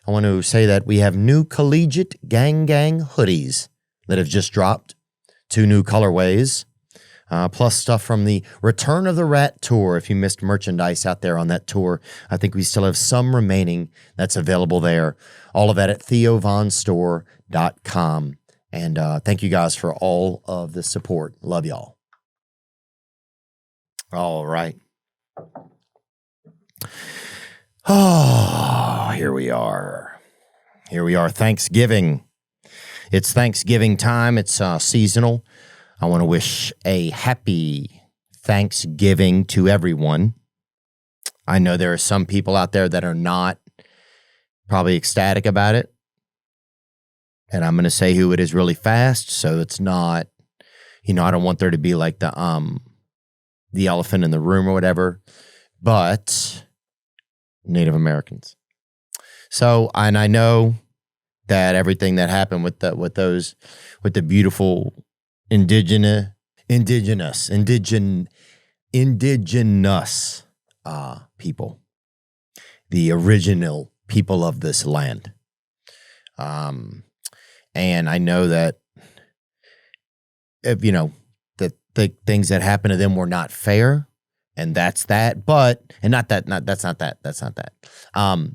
I want to say that we have new Collegiate Gang hoodies that have just dropped. 2 new colorways, plus stuff from the Return of the Rat tour. If you missed merchandise out there on that tour, I think we still have some remaining that's available there. All of that at theovonstore.com. And thank you guys for all of the support. Love y'all. All right. Oh, here we are. Thanksgiving. It's Thanksgiving time. It's seasonal. I want to wish a happy Thanksgiving to everyone. I know there are some people out there that are not probably ecstatic about it. And I'm going to say who it is really fast, so it's not, I don't want there to be like the elephant in the room or whatever, but Native Americans. So, and I know that everything that happened with the beautiful indigenous people, the original people of this land. And I know that if, the things that happened to them were not fair, and that's that. But that's not that.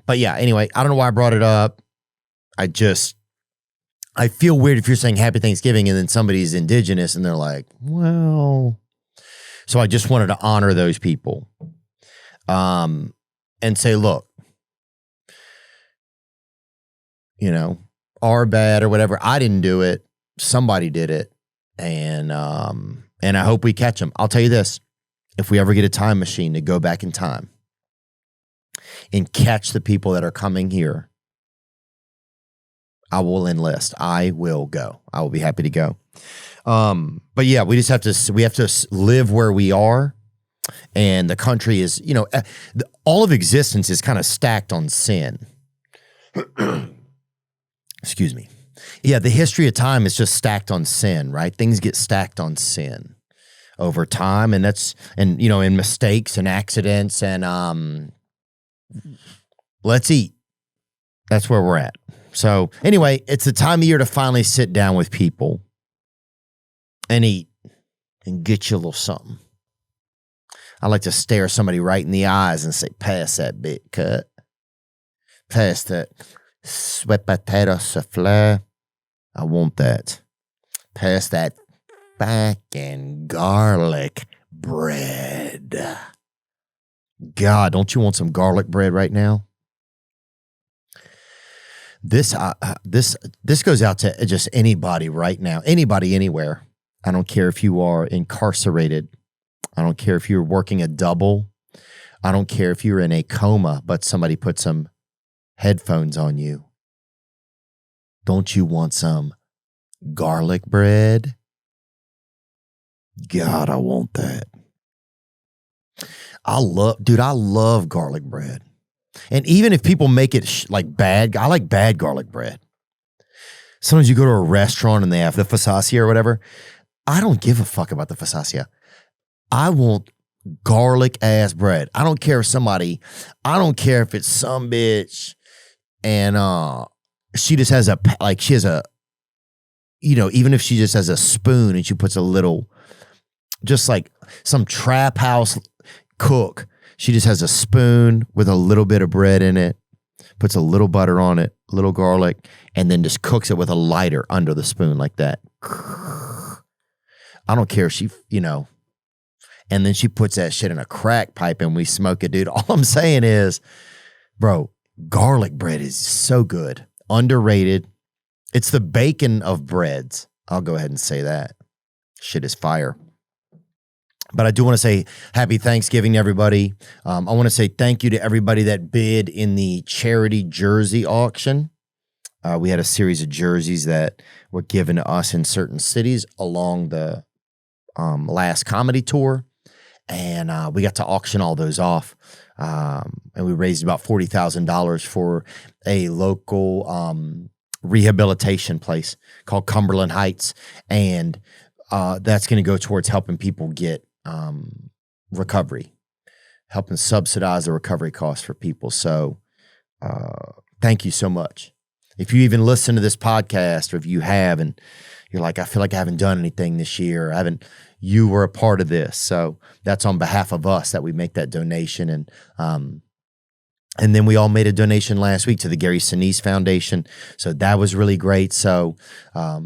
But yeah. Anyway, I don't know why I brought it up. I feel weird if you're saying Happy Thanksgiving and then somebody's indigenous and they're like, well, so I just wanted to honor those people, and say, look, are bad or whatever. I didn't do it. Somebody did it. And I hope we catch them. I'll tell you this. If we ever get a time machine to go back in time and catch the people that are coming here, I will enlist. I will go. I will be happy to go. But yeah, we have to live where we are. And the country is, all of existence is kind of stacked on sin. Excuse me. Yeah, the history of time is just stacked on sin, right? Things get stacked on sin over time, and in mistakes and accidents, and let's eat. That's where we're at. So anyway, it's the time of year to finally sit down with people and eat and get you a little something. I like to stare somebody right in the eyes and say, pass that bit cut. Pass that sweet potato souffle. I want that. Pass that fucking garlic bread. God, don't you want some garlic bread right now? This goes out to just anybody right now. Anybody, anywhere. I don't care if you are incarcerated. I don't care if you're working a double. I don't care if you're in a coma, but somebody put some headphones on you. Don't you want some garlic bread? God, I want that. I love garlic bread. And even if people make it like bad, I like bad garlic bread. Sometimes you go to a restaurant and they have the focaccia or whatever. I don't give a fuck about the focaccia. I want garlic ass bread. I don't care if it's some bitch and she just has even if she just has a spoon and she puts a little, just like some trap house cook, she just has a spoon with a little bit of bread in it, puts a little butter on it, a little garlic, and then just cooks it with a lighter under the spoon like that. I don't care if she, and then she puts that shit in a crack pipe and we smoke it, dude. All I'm saying is, bro, garlic bread is so good. Underrated. It's the bacon of breads. I'll go ahead and say that. Shit is fire. But I do want to say happy Thanksgiving to everybody. I want to say thank you to everybody that bid in the charity jersey auction. We had a series of jerseys that were given to us in certain cities along the last comedy tour. And we got to auction all those off. And we raised about $40,000 for a local rehabilitation place called Cumberland Heights. And that's going to go towards helping people get recovery, helping subsidize the recovery costs for people. So thank you so much. If you even listen to this podcast, or if you have, and you're like, I feel like I haven't done anything this year, you were a part of this. So that's on behalf of us that we make that donation. And then we all made a donation last week to the Gary Sinise Foundation. So that was really great. So I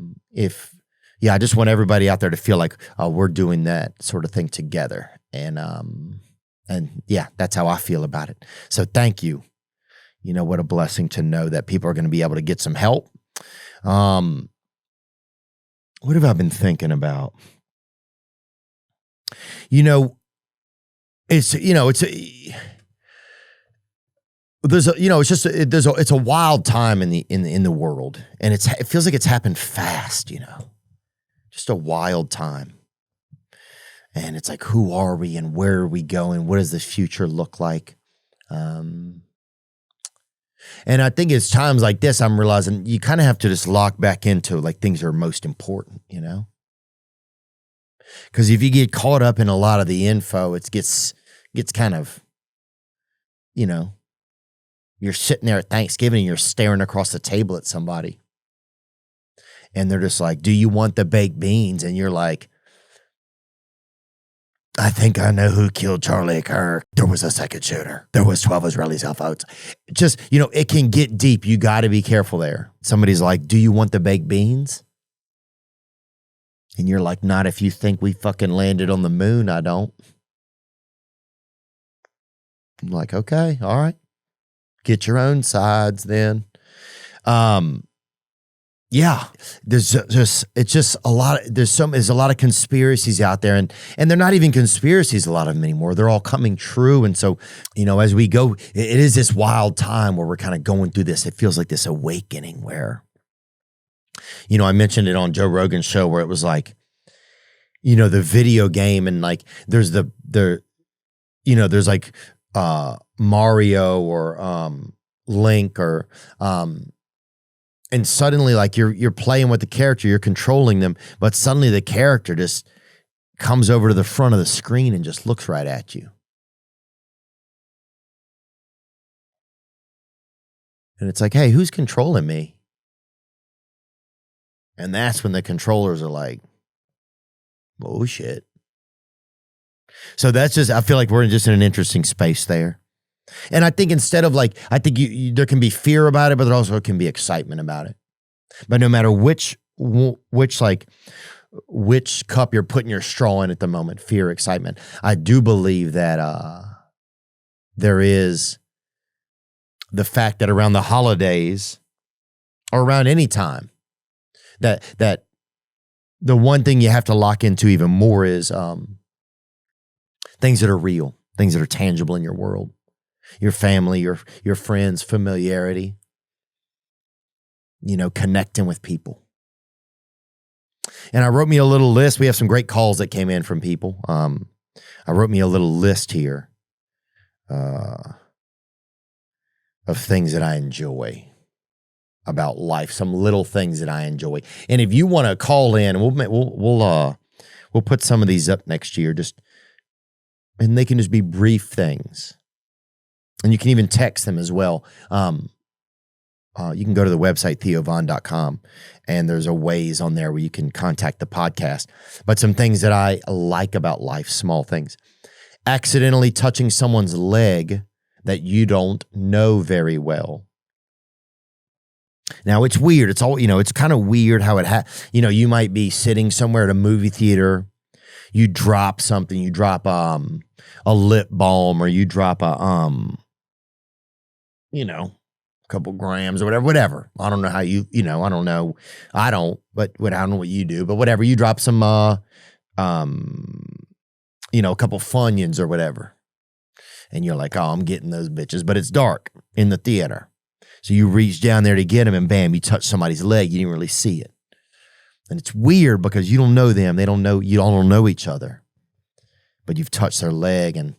just want everybody out there to feel like we're doing that sort of thing together. And yeah, that's how I feel about it. So thank you. You know, what a blessing to know that people are going to be able to get some help. What have I been thinking about? You know, it's a wild time in the world, and it feels like it's happened fast, just a wild time. And it's like, who are we and where are we going? What does the future look like? And I think it's times like this, I'm realizing you kind of have to just lock back into like things that are most important, Because if you get caught up in a lot of the info, it gets kind of, you're sitting there at Thanksgiving and you're staring across the table at somebody. And they're just like, do you want the baked beans? And you're like, I think I know who killed Charlie Kirk. There was a second shooter. There was 12 Israeli cell phones. Just, it can get deep. You got to be careful there. Somebody's like, do you want the baked beans? And you're like, not if you think we fucking landed on the moon. I don't. I'm like, okay, all right. Get your own sides then. Yeah, there's a lot of conspiracies out there, and they're not even conspiracies, a lot of them anymore. They're all coming true. And so, as we go, it is this wild time where we're kind of going through this. It feels like this awakening where, I mentioned it on Joe Rogan's show where it was like, the video game, and like there's there's like Mario or Link or and suddenly like you're playing with the character, you're controlling them, but suddenly the character just comes over to the front of the screen and just looks right at you. And it's like, hey, who's controlling me? And that's when the controllers are like, oh shit. So that's I feel like we're just in an interesting space there. And I think instead of like, I think there can be fear about it, but there also can be excitement about it. But no matter which cup you're putting your straw in at the moment, fear, excitement, I do believe that there is the fact that around the holidays or around any time, that the one thing you have to lock into even more is things that are real, things that are tangible in your world. Your family, your friends, familiarity, connecting with people. And I wrote me a little list. We have some great calls that came in from people. I wrote me a little list here of things that I enjoy about life, some little things that I enjoy. And if you want to call in, we'll put some of these up next year, and they can just be brief things. And you can even text them as well. You can go to the website, theovon.com, and there's a ways on there where you can contact the podcast. But some things that I like about life, small things. Accidentally touching someone's leg that you don't know very well. Now, it's weird. It's all, it's kind of weird how you might be sitting somewhere at a movie theater. You drop something. You drop a lip balm, or you drop a couple grams or whatever. I don't know how I don't know. I don't know what you do, but whatever. You drop some, a couple Funyuns or whatever. And you're like, oh, I'm getting those bitches, but it's dark in the theater. So you reach down there to get them, and bam, you touch somebody's leg. You didn't really see it. And it's weird because you don't know them. They don't know, you all don't know each other, but you've touched their leg, and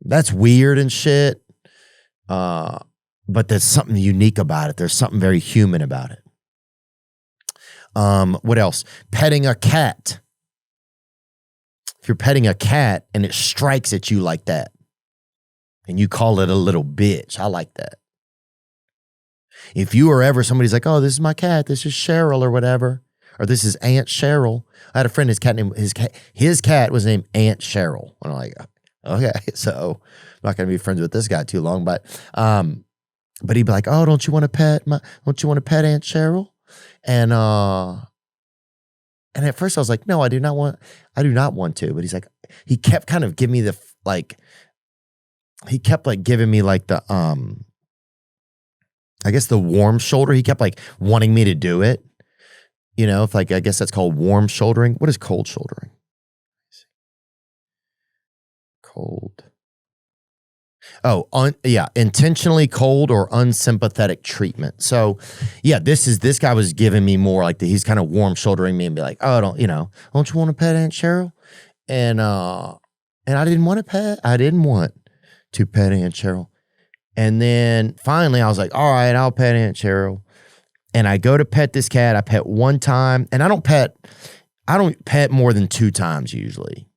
that's weird and shit. But there's something unique about it. There's something very human about it. What else? Petting a cat. If you're petting a cat and it strikes at you like that, and you call it a little bitch, I like that. If you are ever, somebody's like, oh, this is my cat, this is Cheryl or whatever, or this is Aunt Cheryl. I had a friend, his cat was named Aunt Cheryl. And I'm like, okay, so I'm not going to be friends with this guy too long, but he'd be like, oh, don't you want to pet Aunt Cheryl? And at first I was like, no, I do not want to. But he's like, he kept kind of giving me the, giving me like the, I guess the warm shoulder. He kept like wanting me to do it. You know, if like, I guess that's called warm shouldering. What is cold shouldering? Cold. Oh, intentionally cold or unsympathetic treatment. So, yeah, this guy was giving me more like he's kind of warm shouldering me and be like, oh, don't you want to pet Aunt Cheryl? And I didn't want to pet Aunt Cheryl. And then finally I was like, all right, I'll pet Aunt Cheryl. And I go to pet this cat. I pet one time, and I don't pet more than 2 times usually.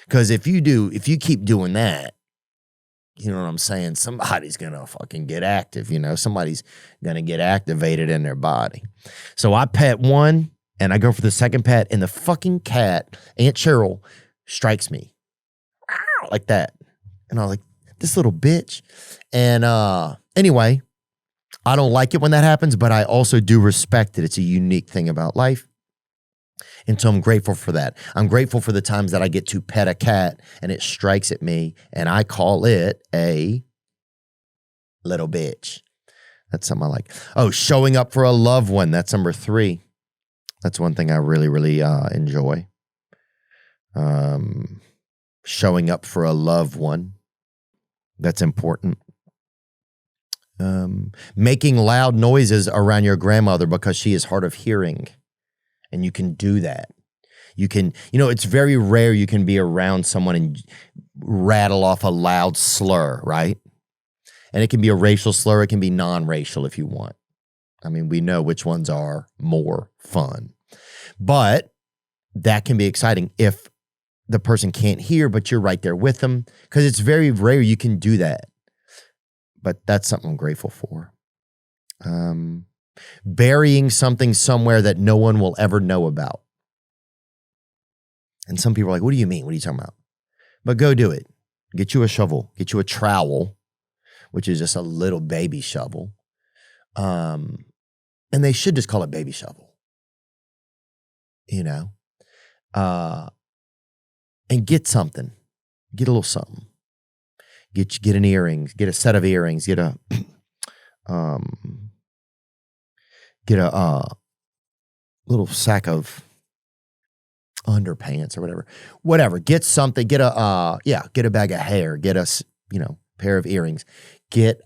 Because if you keep doing that, you know what I'm saying? Somebody's going to fucking get active, somebody's going to get activated in their body. So I pet one and I go for the second pet, and the fucking cat, Aunt Cheryl, strikes me like that. And I was like, this little bitch. And anyway, I don't like it when that happens, but I also do respect it. It's a unique thing about life. And so I'm grateful for that. I'm grateful for the times that I get to pet a cat and it strikes at me and I call it a little bitch. That's something I like. Oh, showing up for a loved one. That's number 3. That's one thing I really, really enjoy. Showing up for a loved one. That's important. Making loud noises around your grandmother because she is hard of hearing. And you can do that. You can, it's very rare you can be around someone and rattle off a loud slur, right? And it can be a racial slur. It can be non-racial if you want. I mean, we know which ones are more fun. But that can be exciting if the person can't hear, but you're right there with them. Because it's very rare you can do that. But that's something I'm grateful for. Burying something somewhere that no one will ever know about. And some people are like, what do you mean? What are you talking about? But go do it. Get you a shovel. Get you a trowel, which is just a little baby shovel. And they should just call it baby shovel. And get something. Get a little something. Get an earring. Get a set of earrings. Get a little sack of underpants or whatever. Get something. Get a bag of hair. Get a pair of earrings. Get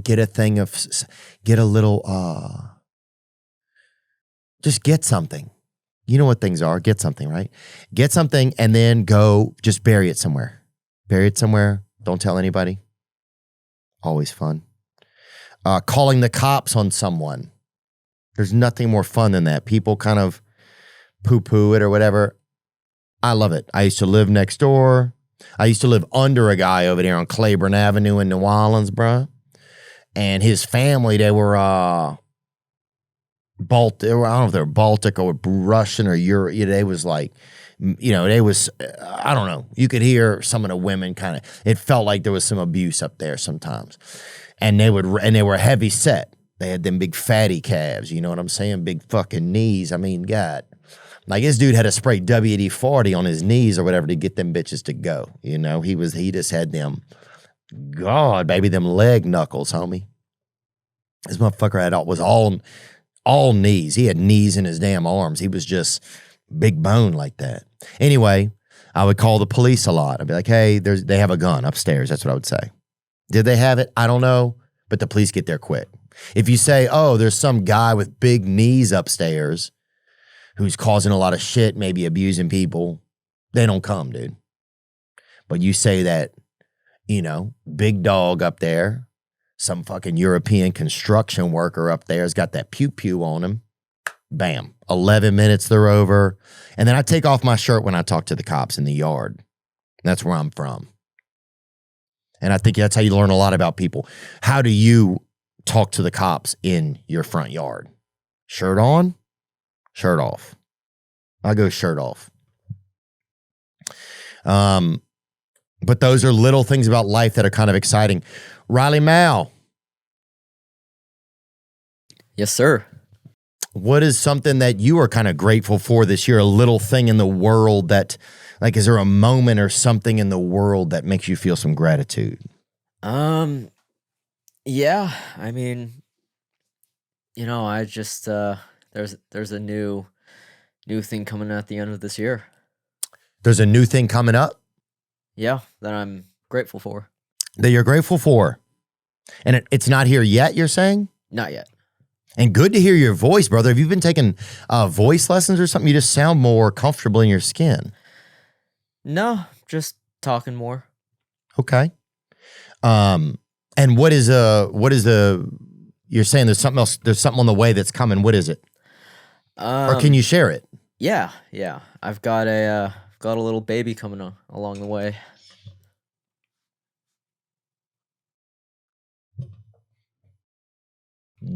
get a thing of, get a little just get something. You know what things are. Get something, right? Get something and then go just bury it somewhere. Bury it somewhere. Don't tell anybody. Always fun. Calling the cops on someone. There's nothing more fun than that. People kind of poo-poo it or whatever. I love it. I used to live next door. I used to live under a guy over there on Claiborne Avenue in New Orleans, bruh. And his family, they were I don't know if they were Baltic or Russian or Euro. They was like, they was, I don't know. You could hear some of the women kind of, it felt like there was some abuse up there sometimes. And they were heavy set. They had them big fatty calves, you know what I'm saying? Big fucking knees. I mean, God. Like this dude had to spray WD-40 on his knees or whatever to get them bitches to go. He just had them, God, baby, them leg knuckles, homie. This motherfucker was all knees. He had knees in his damn arms. He was just big bone like that. Anyway, I would call the police a lot. I'd be like, hey, they have a gun upstairs. That's what I would say. Did they have it? I don't know, but the police get there quick. If you say, oh, there's some guy with big knees upstairs who's causing a lot of shit, maybe abusing people, they don't come, dude. But you say that, big dog up there, some fucking European construction worker up there has got that pew-pew on him. Bam. 11 minutes, they're over. And then I take off my shirt when I talk to the cops in the yard. That's where I'm from. And I think that's how you learn a lot about people. How do you talk to the cops in your front yard? Shirt on, shirt off. I go shirt off. But those are little things about life that are kind of exciting. Riley Mal. Yes, sir. What is something that you are kind of grateful for this year? A little thing in the world that, like, is there a moment or something in the world that makes you feel some gratitude? Yeah, I mean, I just there's a new thing coming at the end of this year. There's a new thing coming up? Yeah, that I'm grateful for. That you're grateful for. And it's not here yet, you're saying? Not yet. And good to hear your voice, brother. Have you been taking voice lessons or something? You just sound more comfortable in your skin. No, just talking more. Okay. And what is you're saying there's something else, there's something on the way that's coming. What is it? Or can you share it? Yeah. I've got a little baby coming along the way.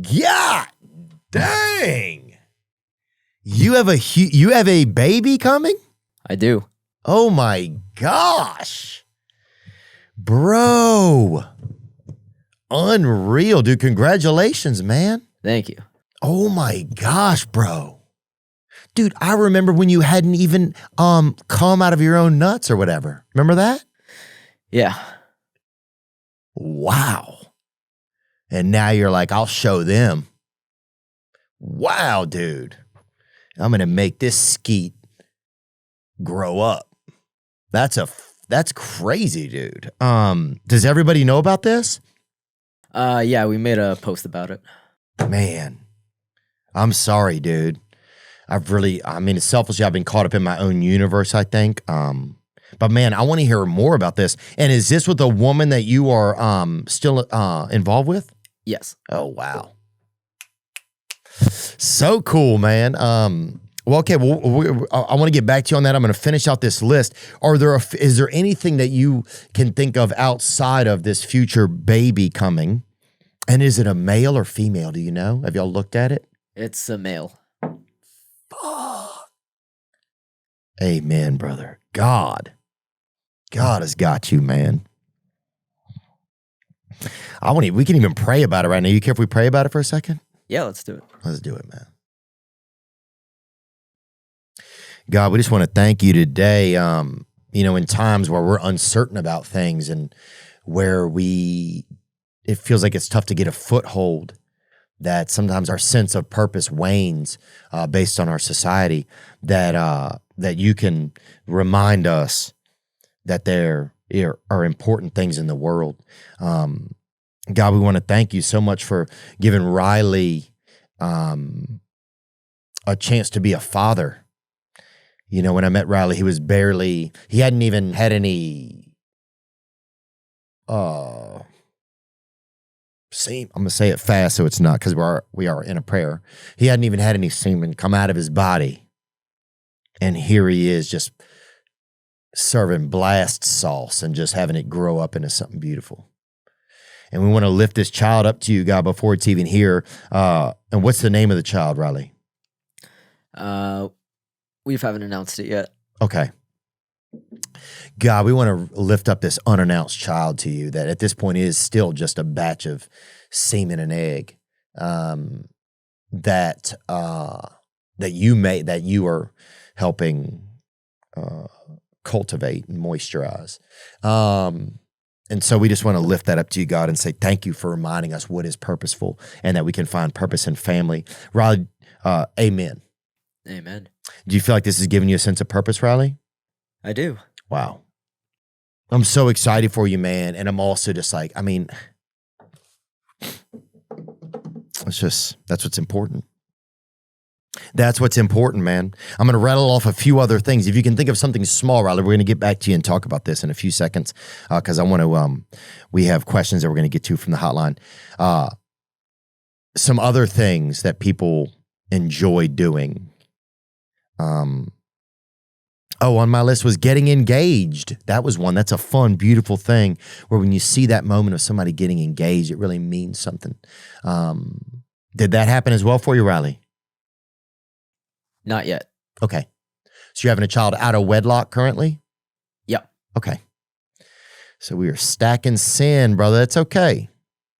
God dang. You have a baby coming? I do. Oh my gosh. Bro. Unreal, dude. Congratulations, man. Thank you. Oh my gosh, bro. Dude, I remember when you hadn't even come out of your own nuts or whatever. Remember that? Yeah. Wow. And now you're like, I'll show them. Wow, dude. I'm going to make this skeet grow up. That's crazy, dude. Does everybody know about this? Yeah, we made a post about it. Man, I'm sorry, dude. It's selfishly, I've been caught up in my own universe, I think. But man, I want to hear more about this. And is this with a woman that you are still involved with? Yes. Oh, wow. So cool, man. Well, okay. Well, I want to get back to you on that. I'm going to finish out this list. Is there anything that you can think of outside of this future baby coming? And is it a male or female? Do you know? Have y'all looked at it? It's a male. Fuck. Amen, brother. God has got you, man. We can even pray about it right now. You care if we pray about it for a second? Yeah, let's do it. Let's do it, man. God, we just want to thank you today. In times where we're uncertain about things and where it feels like it's tough to get a foothold, that sometimes our sense of purpose wanes based on our society, that you can remind us that there are important things in the world. God, we want to thank you so much for giving Riley a chance to be a father. When I met Riley, he hadn't even had any semen. I'm going to say it fast so it's not, because we are in a prayer. He hadn't even had any semen come out of his body. And here he is just serving blast sauce and just having it grow up into something beautiful. And we want to lift this child up to you, God, before it's even here. And what's the name of the child, Riley? We haven't announced it yet. Okay. God, we want to lift up this unannounced child to you that at this point is still just a batch of semen and egg that you are helping cultivate and moisturize. And so we just want to lift that up to you, God, and say thank you for reminding us what is purposeful and that we can find purpose in family. Riley, amen. Amen. Do you feel like this is giving you a sense of purpose, Riley? I do. Wow. I'm so excited for you, man. And I'm also just like, that's what's important. That's what's important, man. I'm going to rattle off a few other things. If you can think of something small, Riley, we're going to get back to you and talk about this in a few seconds because I want to, we have questions that we're going to get to from the hotline. Some other things that people enjoy doing. Oh, on my list was getting engaged. That was one. That's a fun, beautiful thing where when you see that moment of somebody getting engaged, it really means something. Did that happen as well for you, Riley? Not yet. Okay. So you're having a child out of wedlock currently? Yep. Okay. So we are stacking sin, brother. That's okay.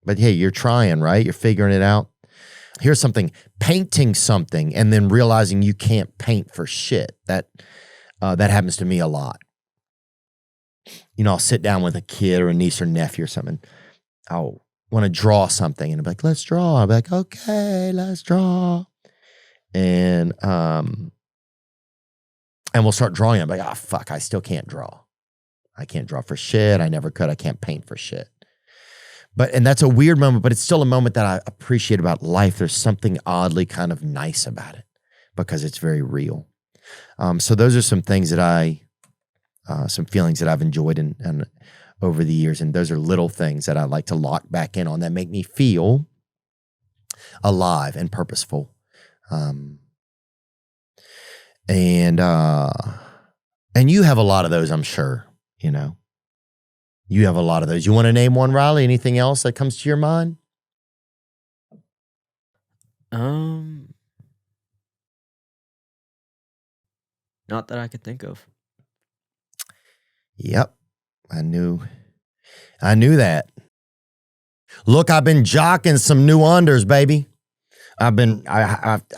But hey, you're trying, right? You're figuring it out. Here's something, painting something and then realizing you can't paint for shit. That happens to me a lot. You know, I'll sit down with a kid or a niece or nephew or something. I'll want to draw something and I'll be like, let's draw. I'll be like, okay, let's draw. And we'll start drawing. I'm like, oh, fuck, I still can't draw. I can't draw for shit. I never could. I can't paint for shit. And that's a weird moment, but it's still a moment that I appreciate about life. There's something oddly kind of nice about it because it's very real. So those are some things that some feelings that I've enjoyed and over the years. And those are little things that I like to lock back in on that make me feel alive and purposeful. And you have a lot of those, I'm sure, you know. You have a lot of those. You want to name one, Riley? Anything else that comes to your mind? Not that I could think of. Yep. I knew that. Look, I've been jocking some new unders, baby. I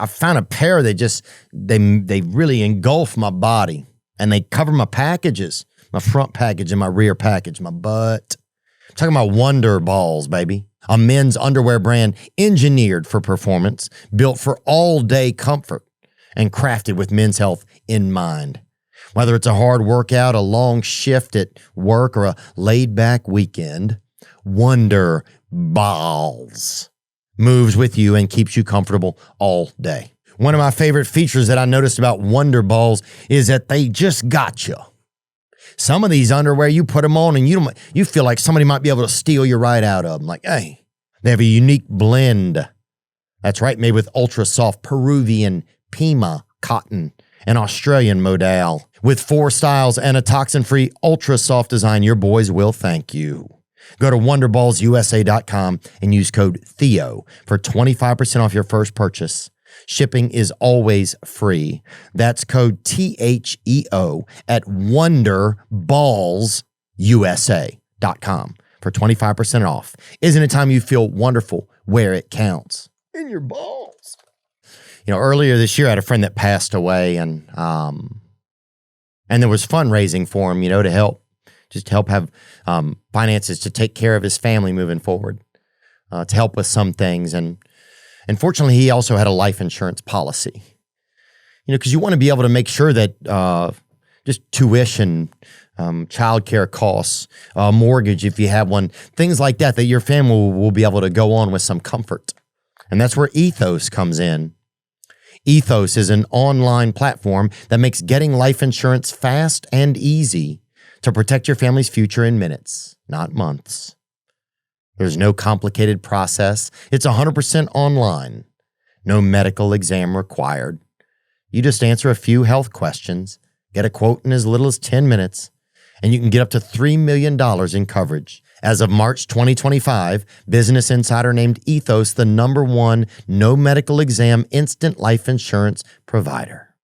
found a pair that they really engulf my body and they cover my packages. My front package and my rear package, my butt. I'm talking about Wonder Balls, baby. A men's underwear brand engineered for performance, built for all-day comfort, and crafted with men's health in mind. Whether it's a hard workout, a long shift at work, or a laid-back weekend, Wonder Balls moves with you and keeps you comfortable all day. One of my favorite features that I noticed about Wonder Balls is that they just got you. Some of these underwear, you put them on and you feel like somebody might be able to steal you right out of them. Like, hey, they have a unique blend. That's right, made with ultra soft Peruvian Pima cotton and Australian modal. With 4 styles and a toxin-free ultra soft design, your boys will thank you. Go to wonderballsusa.com and use code Theo for 25% off your first purchase. Shipping is always free. That's code THEO at wonderballsusa.com for 25% off. Isn't it time you feel wonderful where it counts? In your balls. You know, earlier this year I had a friend that passed away and there was fundraising for him, you know, to help have finances to take care of his family moving forward, to help with some things. And fortunately, he also had a life insurance policy, you know, because you want to be able to make sure that just tuition, childcare costs, mortgage, if you have one, things like that your family will be able to go on with some comfort. And that's where Ethos comes in. Ethos is an online platform that makes getting life insurance fast and easy to protect your family's future in minutes, not months. There's no complicated process. It's 100% online. No medical exam required. You just answer a few health questions, get a quote in as little as 10 minutes, and you can get up to $3 million in coverage. As of March 2025, Business Insider named Ethos the #1 no medical exam instant life insurance provider.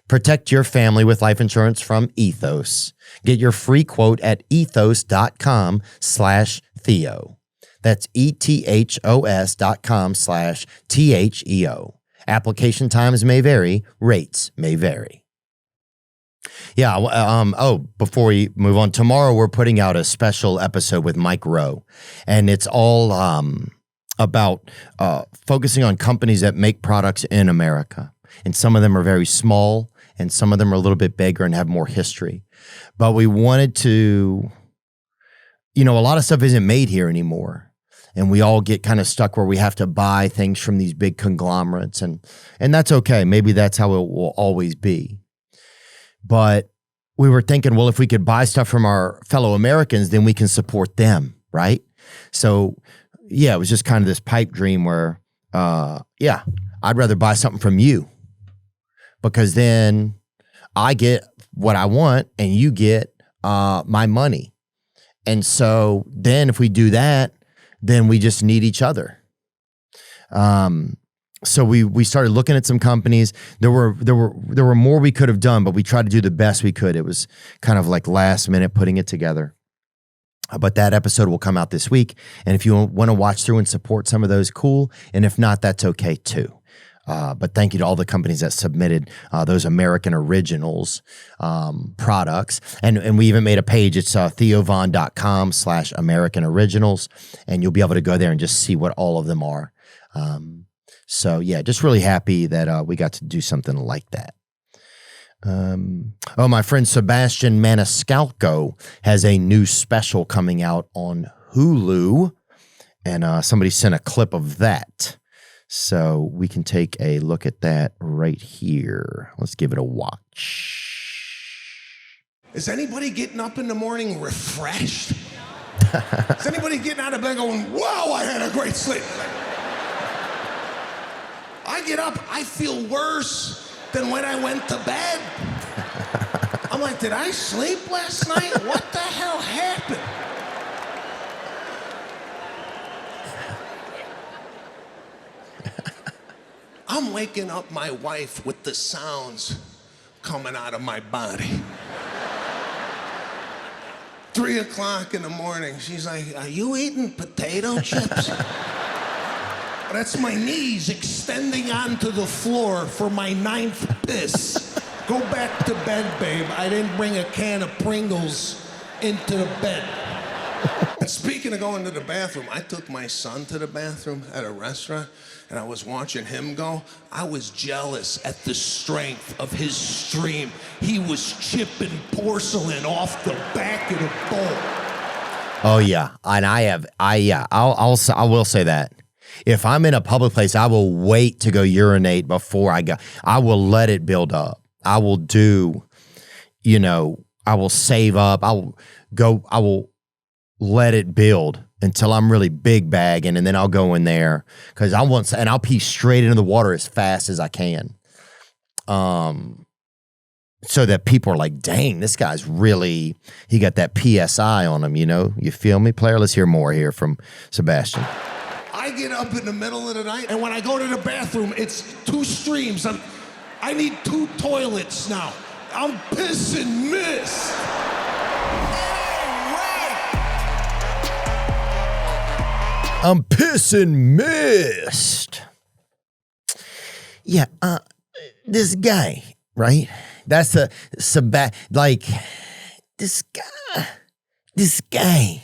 Protect your family with life insurance from Ethos. Get your free quote at ethos.com/Theo. That's ethos.com/THEO. Application times may vary. Rates may vary. Yeah. Before we move on, tomorrow we're putting out a special episode with Mike Rowe, and it's all about focusing on companies that make products in America. And some of them are very small, and some of them are a little bit bigger and have more history. But we wanted to, you know, a lot of stuff isn't made here anymore. And we all get kind of stuck where we have to buy things from these big conglomerates. And that's okay. Maybe that's how it will always be. But we were thinking, well, if we could buy stuff from our fellow Americans, then we can support them, right? So, yeah, it was just kind of this pipe dream where, I'd rather buy something from you because then I get what I want and you get my money. And so then if we do that, then we just need each other. So we started looking at some companies. There were more we could have done, but we tried to do the best we could. It was kind of like last minute putting it together. But that episode will come out this week. And if you want to watch through and support some of those, cool. And if not, that's okay too. But thank you to all the companies that submitted those American Originals products. And we even made a page. It's theovon.com/American Originals. And you'll be able to go there and just see what all of them are. So yeah, just really happy that we got to do something like that. My friend Sebastian Maniscalco has a new special coming out on Hulu. And somebody sent a clip of that. So we can take a look at that right here. Let's give it a watch. Is anybody getting up in the morning refreshed? Is anybody getting out of bed going, wow, I had a great sleep? I get up, I feel worse than when I went to bed. I'm like, did I sleep last night? What the hell happened? I'm waking up my wife with the sounds coming out of my body. 3 o'clock in the morning, she's like, are you eating potato chips? That's my knees extending onto the floor for my 9th piss. Go back to bed, babe. I didn't bring a can of Pringles into the bed. And speaking of going to the bathroom, I took my son to the bathroom at a restaurant, and I was watching him go. I was jealous at the strength of his stream. He was chipping porcelain off the back of the bowl. Oh yeah, and I will say that. If I'm in a public place, I will wait to go urinate before I go. I will let it build up. I will do, I will save up. I will let it build until I'm really big bagging, and then I'll go in there because and I'll pee straight into the water as fast as I can. So that people are like, dang, this guy's really, he got that PSI on him, you feel me, player? Let's hear more here from Sebastian. I get up in the middle of the night, and when I go to the bathroom, it's 2 streams. I need 2 toilets now. I'm pissing mist. I'm pissing mist. Yeah, this guy, right? That's this guy,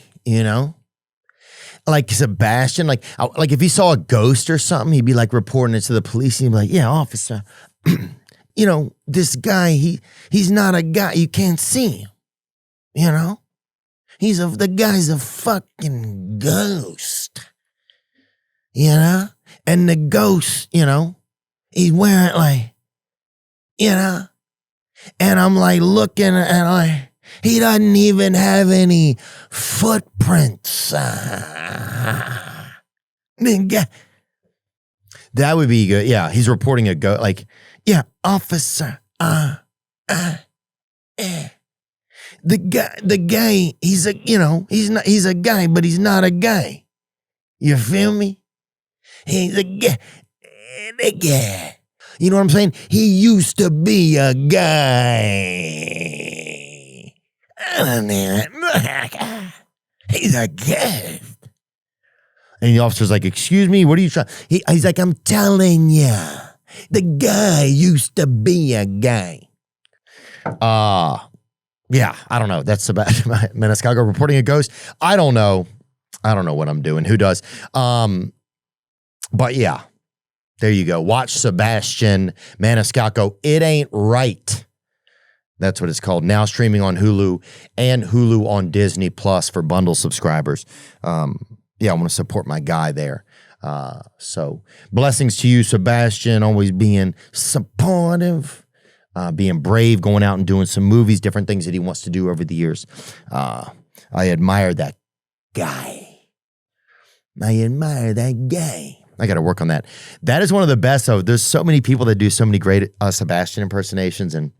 Like Sebastian, like if he saw a ghost or something, he'd be like reporting it to the police. And he'd be like, yeah, officer, this guy, he's not a guy. You can't see him, the guy's a fucking ghost, and the ghost, he's wearing and I'm like looking and he doesn't even have any footprints. That would be good. Yeah, he's reporting a ghost. Like, yeah, officer. The guy. He's he's a guy, but he's not a guy. You feel me? He's a guy. The guy. You know what I'm saying? He used to be a guy. He's a guest. And the officer's like, excuse me, what are you trying? He's like, I'm telling you, the guy used to be a guy. Yeah, I don't know. That's about Maniscalco reporting a ghost. I don't know what I'm doing. Who does? But yeah, there you go. Watch Sebastian Maniscalco. It Ain't Right. That's what it's called. Now streaming on Hulu and Hulu on Disney Plus for bundle subscribers. Yeah, I want to support my guy there. So blessings to you, Sebastian, always being supportive, being brave, going out and doing some movies, different things that he wants to do over the years. I admire that guy. I got to work on that. That is one of the best, though. There's so many people that do so many great Sebastian impersonations, and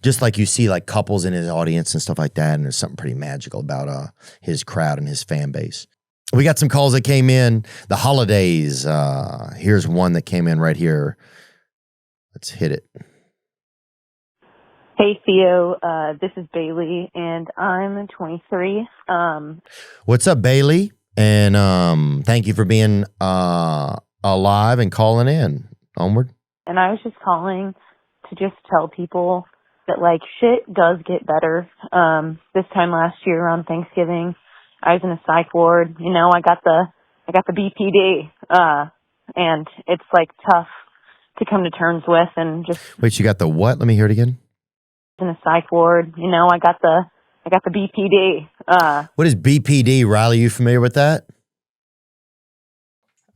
Just like you see like couples in his audience and stuff like that, and there's something pretty magical about his crowd and his fan base. We got some calls that came in. The holidays. Here's one that came in right here. Let's hit it. Hey, Theo. This is Bailey, and I'm 23. What's up, Bailey? And thank you for being alive and calling in. Onward. And I was just calling to just tell people that, like, shit does get better. This time last year on Thanksgiving, I was in a psych ward. You know, I got the BPD, and it's, like, tough to come to terms with and just... Wait, you got the what? Let me hear it again. In a psych ward, you know, I got the BPD. What is BPD, Riley? You familiar with that?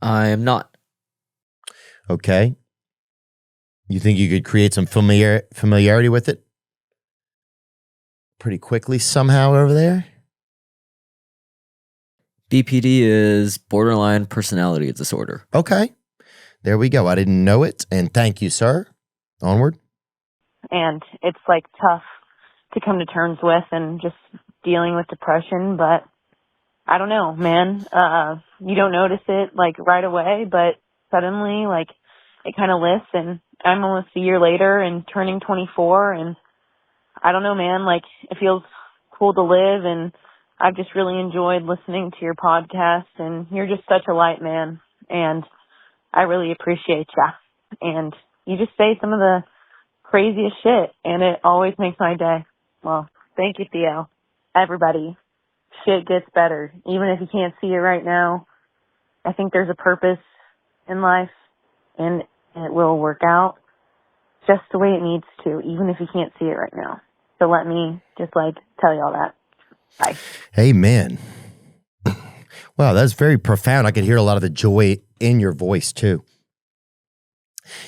I am not. Okay. You think you could create some familiarity with it pretty quickly somehow over there? BPD is borderline personality disorder. Okay. There we go. I didn't know it. And thank you, sir. Onward. And it's, like, tough to come to terms with and just dealing with depression, but I don't know, man. You don't notice it, like, right away, but suddenly, like, it kind of lifts, and I'm almost a year later and turning 24, and I don't know, man, like, it feels cool to live, and I've just really enjoyed listening to your podcast, and you're just such a light, man, and I really appreciate ya. And you just say some of the craziest shit, and it always makes my day. Well, thank you, Theo. Everybody, shit gets better. Even if you can't see it right now, I think there's a purpose in life, and it will work out just the way it needs to, even if you can't see it right now. So let me just, like, tell you all that. Bye. Amen. Wow, that's very profound. I could hear a lot of the joy in your voice, too.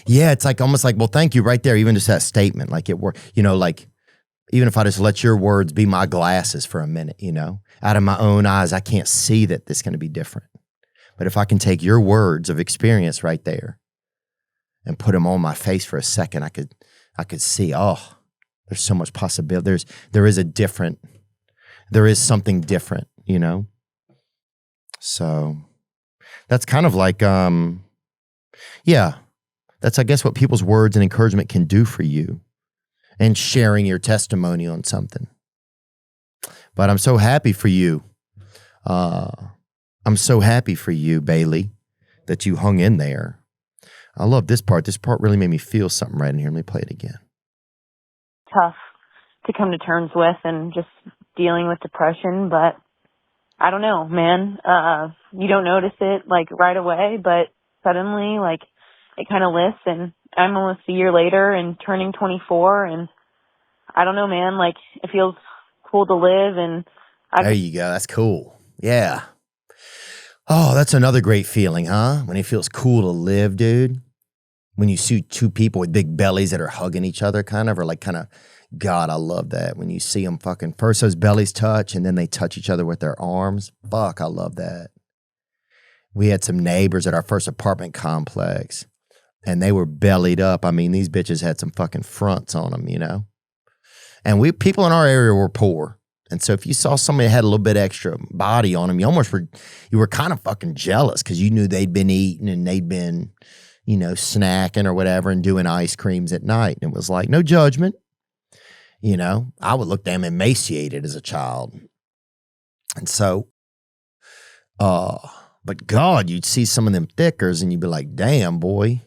Yeah, it's like almost like, well, thank you right there. Even just that statement, like it were, you know, like even if I just let your words be my glasses for a minute, you know, out of my own eyes, I can't see that this is going to be different. But if I can take your words of experience right there and put them on my face for a second, I could see, oh, there's so much possibility. There is something different, you know? So that's kind of like, yeah. That's, I guess, what people's words and encouragement can do for you and sharing your testimony on something. But I'm so happy for you. I'm so happy for you, Bailey, that you hung in there. I love this part. This part really made me feel something right in here. Let me play it again. Tough to come to terms with and just dealing with depression, but I don't know, man. You don't notice it, like, right away, but suddenly, like, it kind of lifts, and I'm almost a year later and turning 24, and I don't know, man, like, it feels cool to live, and there you go. That's cool. Yeah. Oh, that's another great feeling, huh? When it feels cool to live, dude. When you see two people with big bellies that are hugging each other, kind of, or like kind of, God, I love that. When you see them fucking, first those bellies touch, and then they touch each other with their arms. Fuck, I love that. We had some neighbors at our first apartment complex, and they were bellied up. I mean, these bitches had some fucking fronts on them, you know? And people in our area were poor. And so if you saw somebody that had a little bit extra body on them, you were kind of fucking jealous because you knew they'd been eating and they'd been, you know, snacking or whatever and doing ice creams at night. And it was like, no judgment. You know, I would look damn emaciated as a child. And so, but God, you'd see some of them thickers and you'd be like, damn, boy.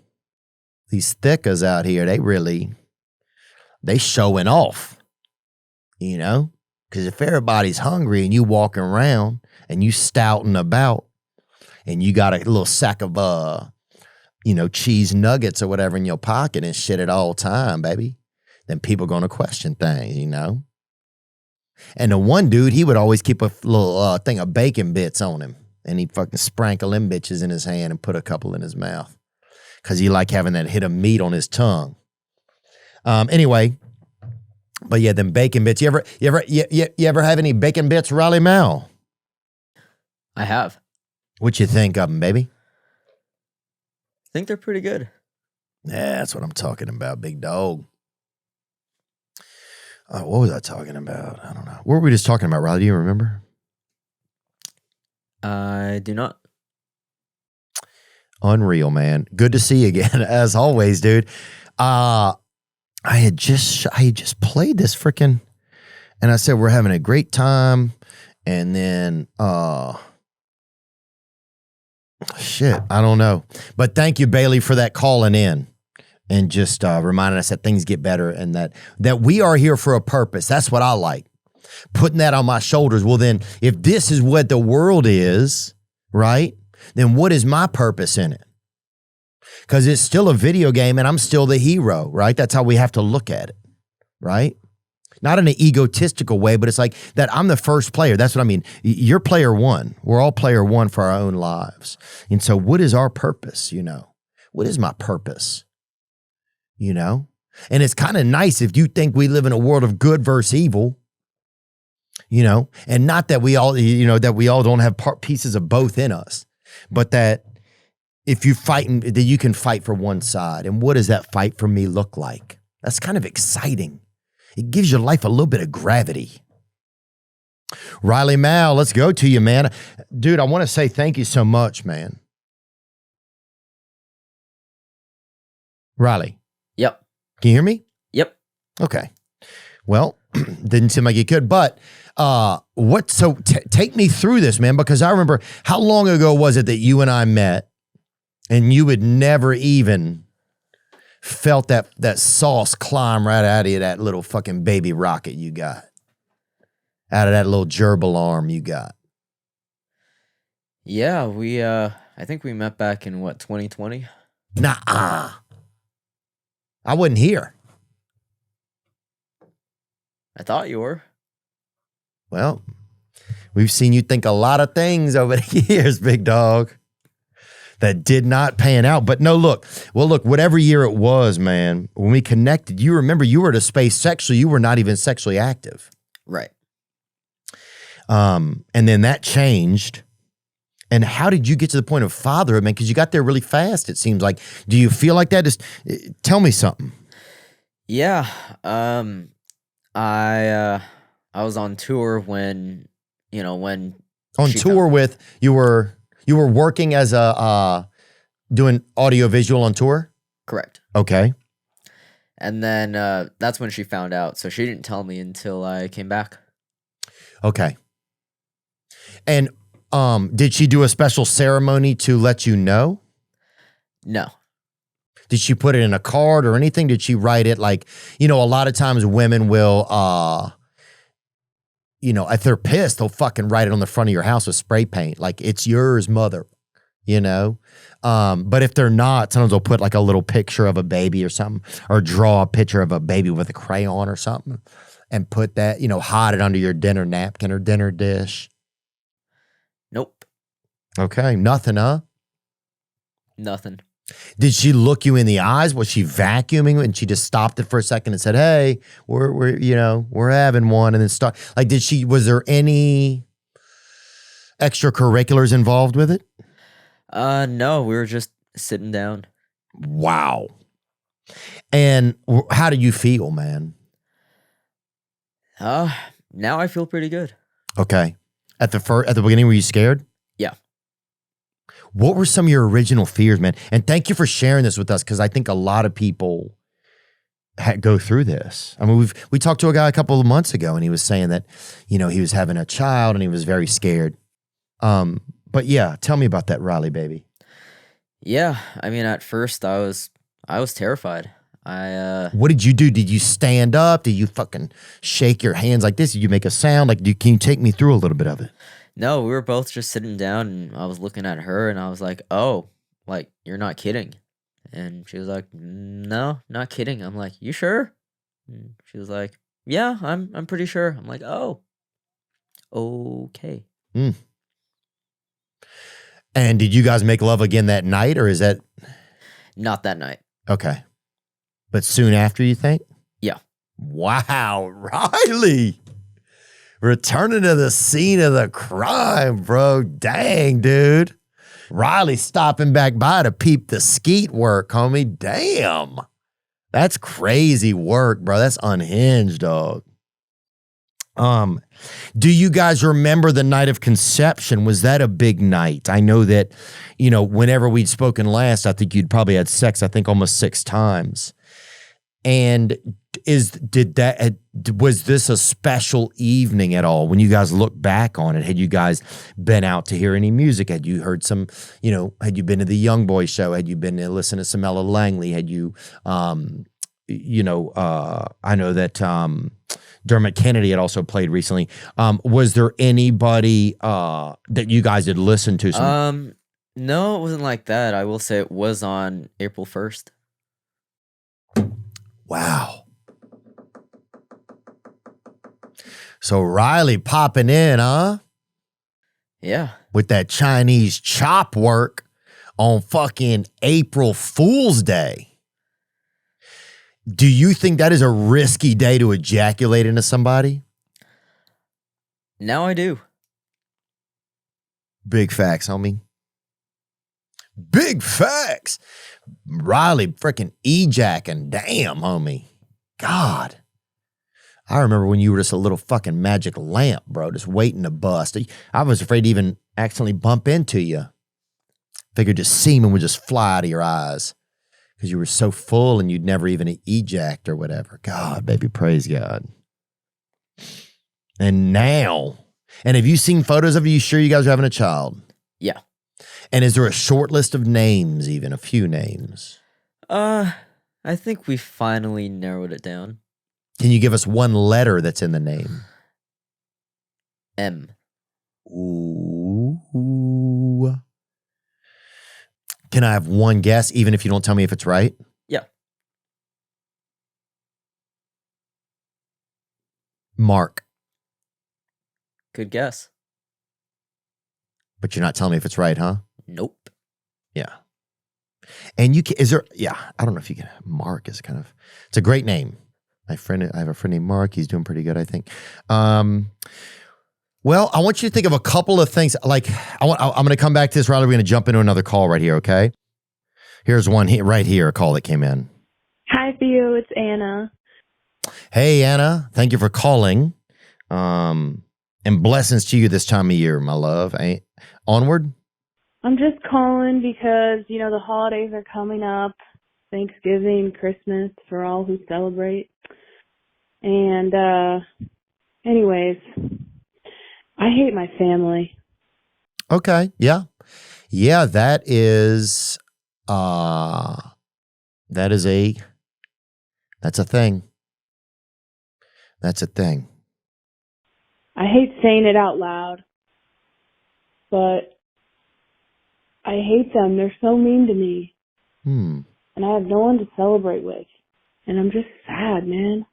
These thickers out here, they showing off, you know? Because if everybody's hungry and you walking around and you stouting about and you got a little sack of, cheese nuggets or whatever in your pocket and shit at all time, baby, then people going to question things, you know? And the one dude, he would always keep a little thing of bacon bits on him, and he'd fucking sprinkle them bitches in his hand and put a couple in his mouth. Because he liked having that hit of meat on his tongue. Anyway, but yeah, them bacon bits. You ever have any bacon bits, Raleigh Mal? I have. What you think of them, baby? I think they're pretty good. Yeah, that's what I'm talking about, big dog. What was I talking about? I don't know. What were we just talking about, Riley? Do you remember? I do not. Unreal, man. Good to see you again, as always, dude. I had just played this freaking, and I said we're having a great time, and then shit, I don't know. But thank you, Bailey, for that calling in and just reminding us that things get better and that we are here for a purpose. That's what I like. Putting that on my shoulders. Well, then, if this is what the world is, right, then what is my purpose in it? Because it's still a video game and I'm still the hero, right? That's how we have to look at it, right? Not in an egotistical way, but it's like that I'm the first player. That's what I mean. You're player one. We're all player one for our own lives. And so what is our purpose, you know? What is my purpose, you know? And it's kind of nice if you think we live in a world of good versus evil, you know, and not that we all, you know, that we all don't have pieces of both in us, but that if you fight, that you can fight for one side. And what does that fight for me look like? That's kind of exciting. It gives your life a little bit of gravity. Riley Mal, let's go to you, man. Dude, I want to say thank you so much, man. Riley. Yep. Can you hear me? Yep. Okay. Well, didn't seem like you could, but take me through this, man, because I remember how long ago was it that you and I met and you had never even felt that sauce climb right out of you, that little fucking baby rocket you got. Out of that little gerbil arm you got. Yeah, I think we met back in 2020? Nah. I wasn't here. I thought you were. Well, we've seen you think a lot of things over the years, big dog, that did not pan out. But no, look, whatever year it was, man, when we connected, you remember you were at a space sexually, you were not even sexually active. Right. And then that changed. And how did you get to the point of fatherhood, man? Because you got there really fast, it seems like. Do you feel like that? Just tell me something. Yeah. I was on tour when on tour with you were working as a doing audio visual on tour? Correct. Okay. And then that's when she found out. So she didn't tell me until I came back. Okay. And did she do a special ceremony to let you know? No. Did she put it in a card or anything? Did she write it like, a lot of times women will if they're pissed, they'll fucking write it on the front of your house with spray paint. Like, it's yours, mother, But if they're not, sometimes they'll put like a little picture of a baby or something, or draw a picture of a baby with a crayon or something and put that, hide it under your dinner napkin or dinner dish. Nope. Okay. Nothing, huh? Nothing. Did she look you in the eyes? Was she vacuuming and she just stopped it for a second and said, "Hey, we're having one," and then start like, was there any extracurriculars involved with it? No, we were just sitting down. Wow. And how do you feel, man? Now I feel pretty good. Okay. At the beginning, were you scared? Yeah. What were some of your original fears, man? And thank you for sharing this with us, because I think a lot of people go through this. I mean, we talked to a guy a couple of months ago, and he was saying that, he was having a child and he was very scared. But yeah, tell me about that, Riley, baby. Yeah, I mean, at first I was terrified. What did you do? Did you stand up? Did you fucking shake your hands like this? Did you make a sound? Like, can you take me through a little bit of it? No, we were both just sitting down, and I was looking at her, and I was like, "Oh, like, you're not kidding." And she was like, "No, not kidding." I'm like, "You sure?" And she was like, "Yeah, I'm pretty sure." I'm like, "Oh, okay." Mm. And did you guys make love again that night, or is that Not that night. okay? But soon after, you think? Yeah. Wow, Riley. Returning to the scene of the crime, bro. Dang, dude. Riley stopping back by to peep the skeet work, homie. Damn. That's crazy work, bro. That's unhinged, dog. Do you guys remember the night of conception? Was that a big night? I know that, whenever we'd spoken last, I think you'd probably had sex, I think almost 6 times. And was this a special evening at all? When you guys look back on it, had you guys been out to hear any music? Had you heard some, had you been to the Young Boy show? Had you been to listen to some Ella Langley? Had you, I know that, Dermot Kennedy had also played recently. Was there anybody that you guys had listened to? No, it wasn't like that. I will say it was on April 1st. Wow. So Riley popping in, huh? Yeah. With that Chinese chop work on fucking April Fool's Day. Do you think that is a risky day to ejaculate into somebody? Now I do. Big facts, homie. Big facts. Riley freaking ejacking. Damn, homie. God. I remember when you were just a little fucking magic lamp, bro, just waiting to bust. I was afraid to even accidentally bump into you. Figured just semen would just fly out of your eyes because you were so full and you'd never even ejact or whatever. God, baby, praise God. And now, and have you seen photos of you? Sure you guys are having a child? Yeah. And is there a short list of names, even a few names? I think we finally narrowed it down. Can you give us one letter that's in the name? M. Ooh. Can I have one guess, even if you don't tell me if it's right? Yeah. Mark. Good guess. But you're not telling me if it's right, huh? Nope. Yeah. And I don't know if you can, Mark is it's a great name. I have a friend named Mark. He's doing pretty good, I think. Well, I want you to think of a couple of things. Like, I'm going to come back to this, Riley. We're going to jump into another call right here, okay? Here's one right here, a call that came in. Hi, Theo. It's Anna. Hey, Anna. Thank you for calling. And blessings to you this time of year, my love. Onward? I'm just calling because, the holidays are coming up. Thanksgiving, Christmas, for all who celebrate. And, anyways, I hate my family. Okay. Yeah. Yeah, that's a thing. That's a thing. I hate saying it out loud, but I hate them. They're so mean to me. And I have no one to celebrate with. And I'm just sad, man.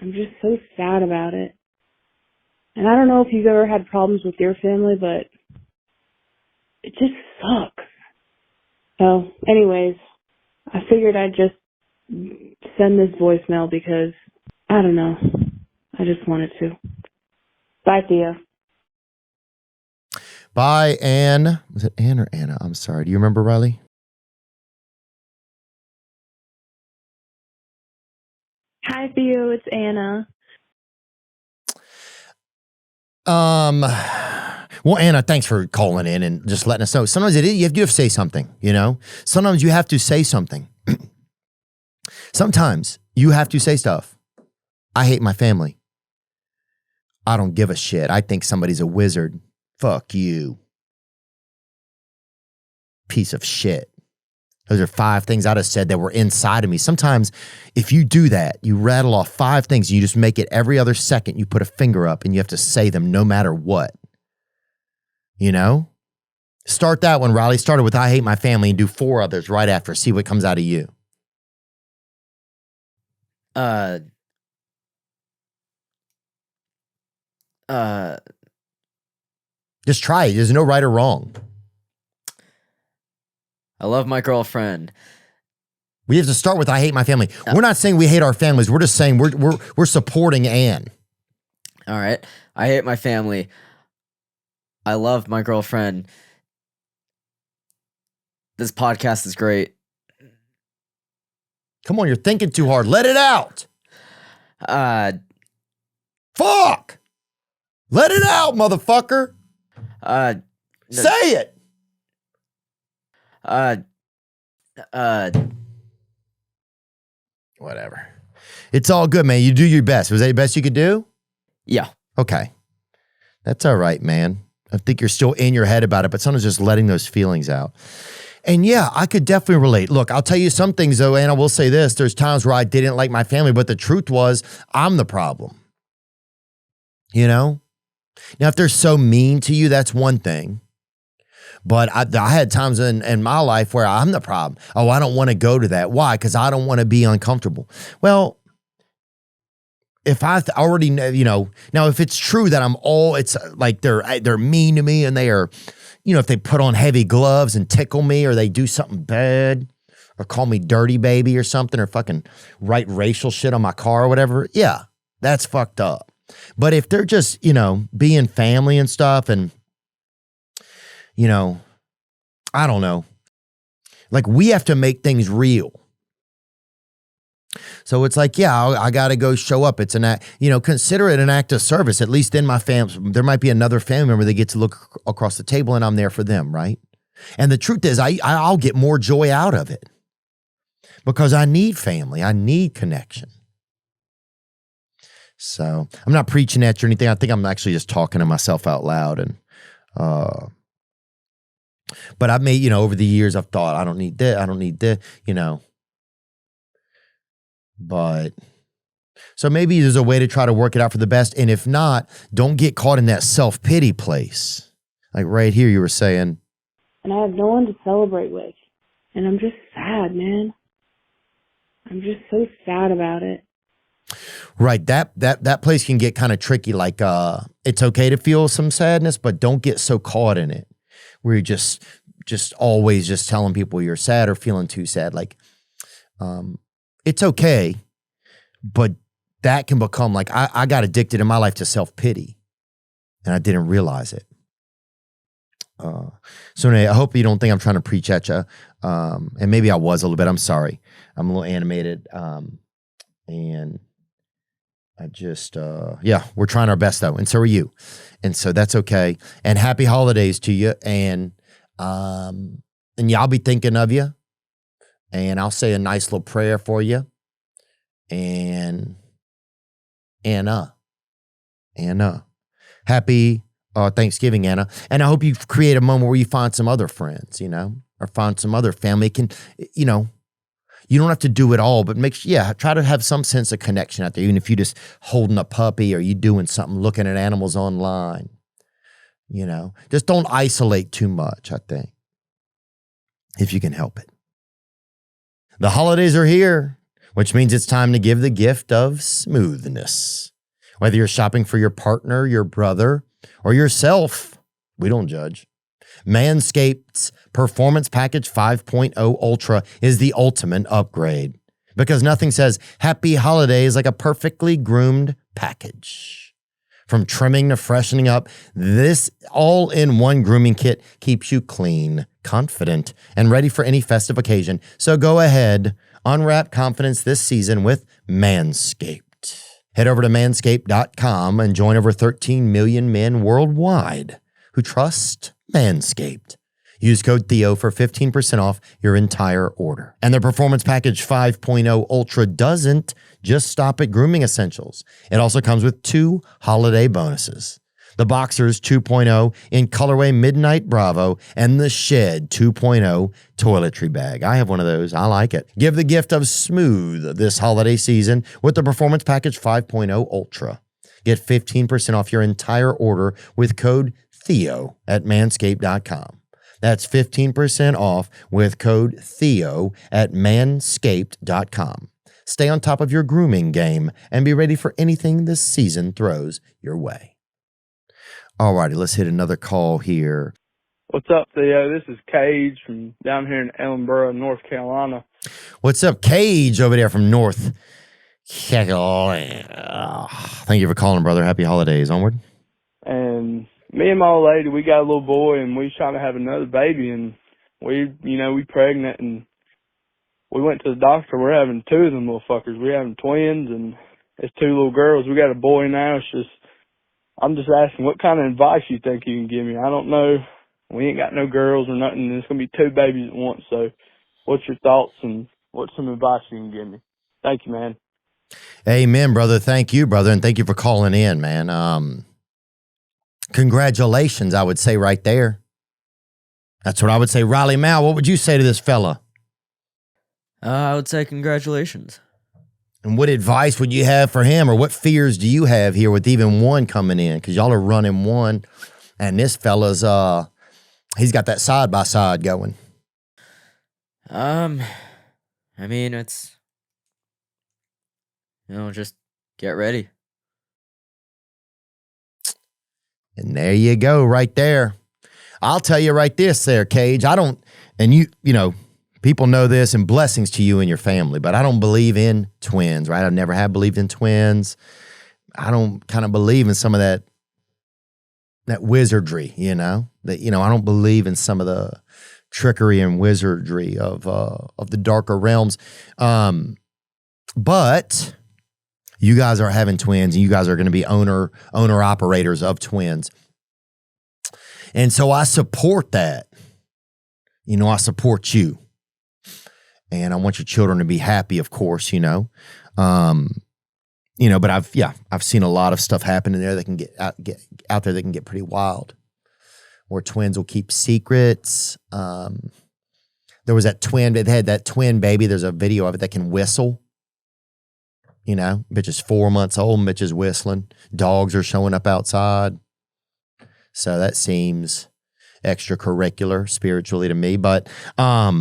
I'm just so sad about it. And I don't know if you've ever had problems with your family, but it just sucks. So, anyways, I figured I'd just send this voicemail because, I don't know, I just wanted to. Bye, Theo. Bye, Ann. Was it Ann or Anna? I'm sorry. Do you remember, Riley? Hi, Theo. It's Anna. Well, Anna, thanks for calling in and just letting us know. Sometimes you have to say something, Sometimes you have to say something. Sometimes you have to say stuff. I hate my family. I don't give a shit. I think somebody's a wizard. Fuck you. Piece of shit. Those are 5 things I'd have said that were inside of me. Sometimes if you do that, you rattle off 5 things, and you just make it every other second, you put a finger up and you have to say them no matter what. Start that one, Riley. Start it with I hate my family and do 4 others right after. See what comes out of you. Just try it. There's no right or wrong. I love my girlfriend. We have to start with I hate my family. We're not saying we hate our families. We're just saying we're supporting Ann. All right. I hate my family. I love my girlfriend. This podcast is great. Come on, you're thinking too hard. Let it out. Fuck! Let it out, motherfucker. Say it. Whatever. It's all good, man. You do your best. Was that the best you could do? Yeah. Okay. That's all right, man. I think you're still in your head about it, but sometimes just letting those feelings out. And yeah, I could definitely relate. Look, I'll tell you some things though, and I will say this. There's times where I didn't like my family, but the truth was I'm the problem. You know? Now, if they're so mean to you, that's one thing. But I had times in my life where I'm the problem. Oh, I don't want to go to that. Why? Because I don't want to be uncomfortable. Well, if I already know, you know, now if it's true that it's like they're mean to me and they are, you know, if they put on heavy gloves and tickle me or they do something bad or call me dirty baby or something or fucking write racial shit on my car or whatever, yeah, that's fucked up. But if they're just, you know, being family and stuff and, you know, I don't know, like we have to make things real. So it's like, yeah, I got to go show up. It's an act, you know, consider it an act of service. At least in my family, there might be another family member that gets to look across the table and I'm there for them, right? And the truth is, I'll get more joy out of it because I need family. I need connection. So I'm not preaching at you or anything. I think I'm actually just talking to myself out loud. And, but I've made, you know, over the years, I've thought, I don't need this. I don't need this, you know. But so maybe there's a way to try to work it out for the best. And if not, don't get caught in that self-pity place. Like right here, you were saying. And I have no one to celebrate with. And I'm just sad, man. I'm just so sad about it. Right. That place can get kind of tricky. Like, it's okay to feel some sadness, but don't get so caught in it where you're just always just telling people you're sad or feeling too sad. Like, it's okay, but that can become like, I got addicted in my life to self-pity and I didn't realize it. So anyway, I hope you don't think I'm trying to preach at you. And maybe I was a little bit, I'm sorry. I'm a little animated. And I just, yeah, we're trying our best though. And so are you. And so that's okay. And happy holidays to you. And yeah, I'll be thinking of you. And I'll say a nice little prayer for you. And Anna. Happy Thanksgiving, Anna. And I hope you create a moment where you find some other friends, you know, or find some other family. It can, you know, you don't have to do it all, but try to have some sense of connection out there, even if you're just holding a puppy or you doing something, looking at animals online, you know. Just don't isolate too much, I think, if you can help it. The holidays are here, which means it's time to give the gift of smoothness. Whether you're shopping for your partner, your brother, or yourself, we don't judge. Manscaped's Performance Package 5.0 Ultra is the ultimate upgrade because nothing says happy holidays like a perfectly groomed package. From trimming to freshening up, this all-in-one grooming kit keeps you clean, confident, and ready for any festive occasion. So go ahead, unwrap confidence this season with Manscaped. Head over to manscaped.com and join over 13 million men worldwide who trust Manscaped. Use code Theo for 15% off your entire order. And the Performance Package 5.0 Ultra doesn't just stop at grooming essentials. It also comes with 2 holiday bonuses. The Boxers 2.0 in colorway Midnight Bravo and the Shed 2.0 toiletry bag. I have one of those. I like it. Give the gift of smooth this holiday season with the Performance Package 5.0 Ultra. Get 15% off your entire order with code Theo at manscaped.com. That's 15% off with code Theo at manscaped.com. Stay on top of your grooming game and be ready for anything this season throws your way. All righty, let's hit another call here. What's up, Theo? This is Cage from down here in Ellenboro, North Carolina. What's up, Cage, over there from North Carolina? Thank you for calling, brother. Happy holidays. Onward. And me and my old lady, we got a little boy, and we was trying to have another baby, and we pregnant, and we went to the doctor. We're having 2 of them little fuckers. We're having twins, and it's 2 little girls. We got a boy now. It's just, I'm just asking what kind of advice you think you can give me. I don't know. We ain't got no girls or nothing. There's going to be 2 babies at once. So what's your thoughts and what's some advice you can give me? Thank you, man. Amen, brother. Thank you, brother. And thank you for calling in, man. Congratulations, I would say right there. That's what I would say. Riley Mal, what would you say to this fella? I would say congratulations. And what advice would you have for him, or what fears do you have here with even one coming in? Because y'all are running one, and this fella's, he's got that side-by-side going. I mean, it's, just get ready. And there you go, right there. I'll tell you right this there, Cage. I don't, and you know, people know this, and blessings to you and your family, but I don't believe in twins, right? I never have believed in twins. I don't kind of believe in some of that wizardry, I don't believe in some of the trickery and wizardry of the darker realms. But you guys are having twins, and you guys are going to be owner operators of twins. And so I support that. I support you. And I want your children to be happy, of course, but I've seen a lot of stuff happen in there that can get out there that can get pretty wild, where twins will keep secrets. There was that twin, they had that twin baby. There's a video of it that can whistle. Bitch is 4 months old, bitch is whistling. Dogs are showing up outside. So that seems extracurricular spiritually to me. But I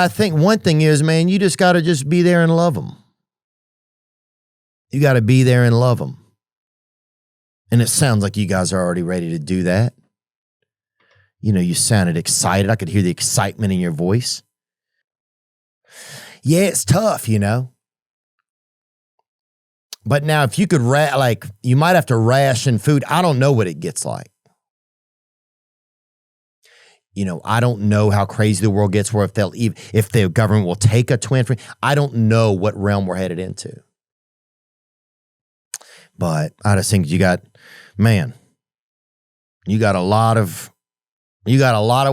think one thing is, man, you just got to just be there and love them. You got to be there and love them. And it sounds like you guys are already ready to do that. You sounded excited. I could hear the excitement in your voice. Yeah, it's tough, But now if you could, you might have to ration food. I don't know what it gets like. I don't know how crazy the world gets, where if the government will take a twin free. I don't know what realm we're headed into. But I just think you got a lot of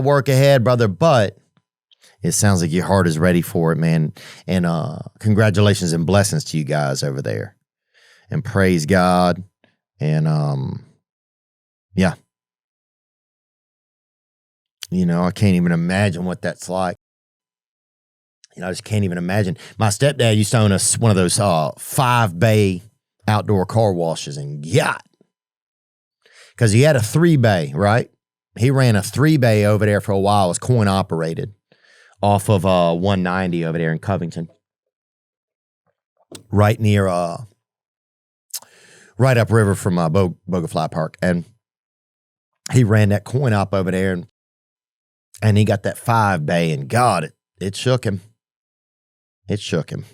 work ahead, brother, but it sounds like your heart is ready for it, man. And congratulations and blessings to you guys over there. And praise God. And yeah. I can't even imagine what that's like. I just can't even imagine. My stepdad used to own one of those 5-bay outdoor car washes and yacht. Because he had a 3-bay, right? He ran a 3-bay over there for a while. It was coin operated off of 190 over there in Covington. Right near, right upriver from Bogafly Park. And he ran that coin op over there, and he got that 5-bay, and God, it shook him. It shook him.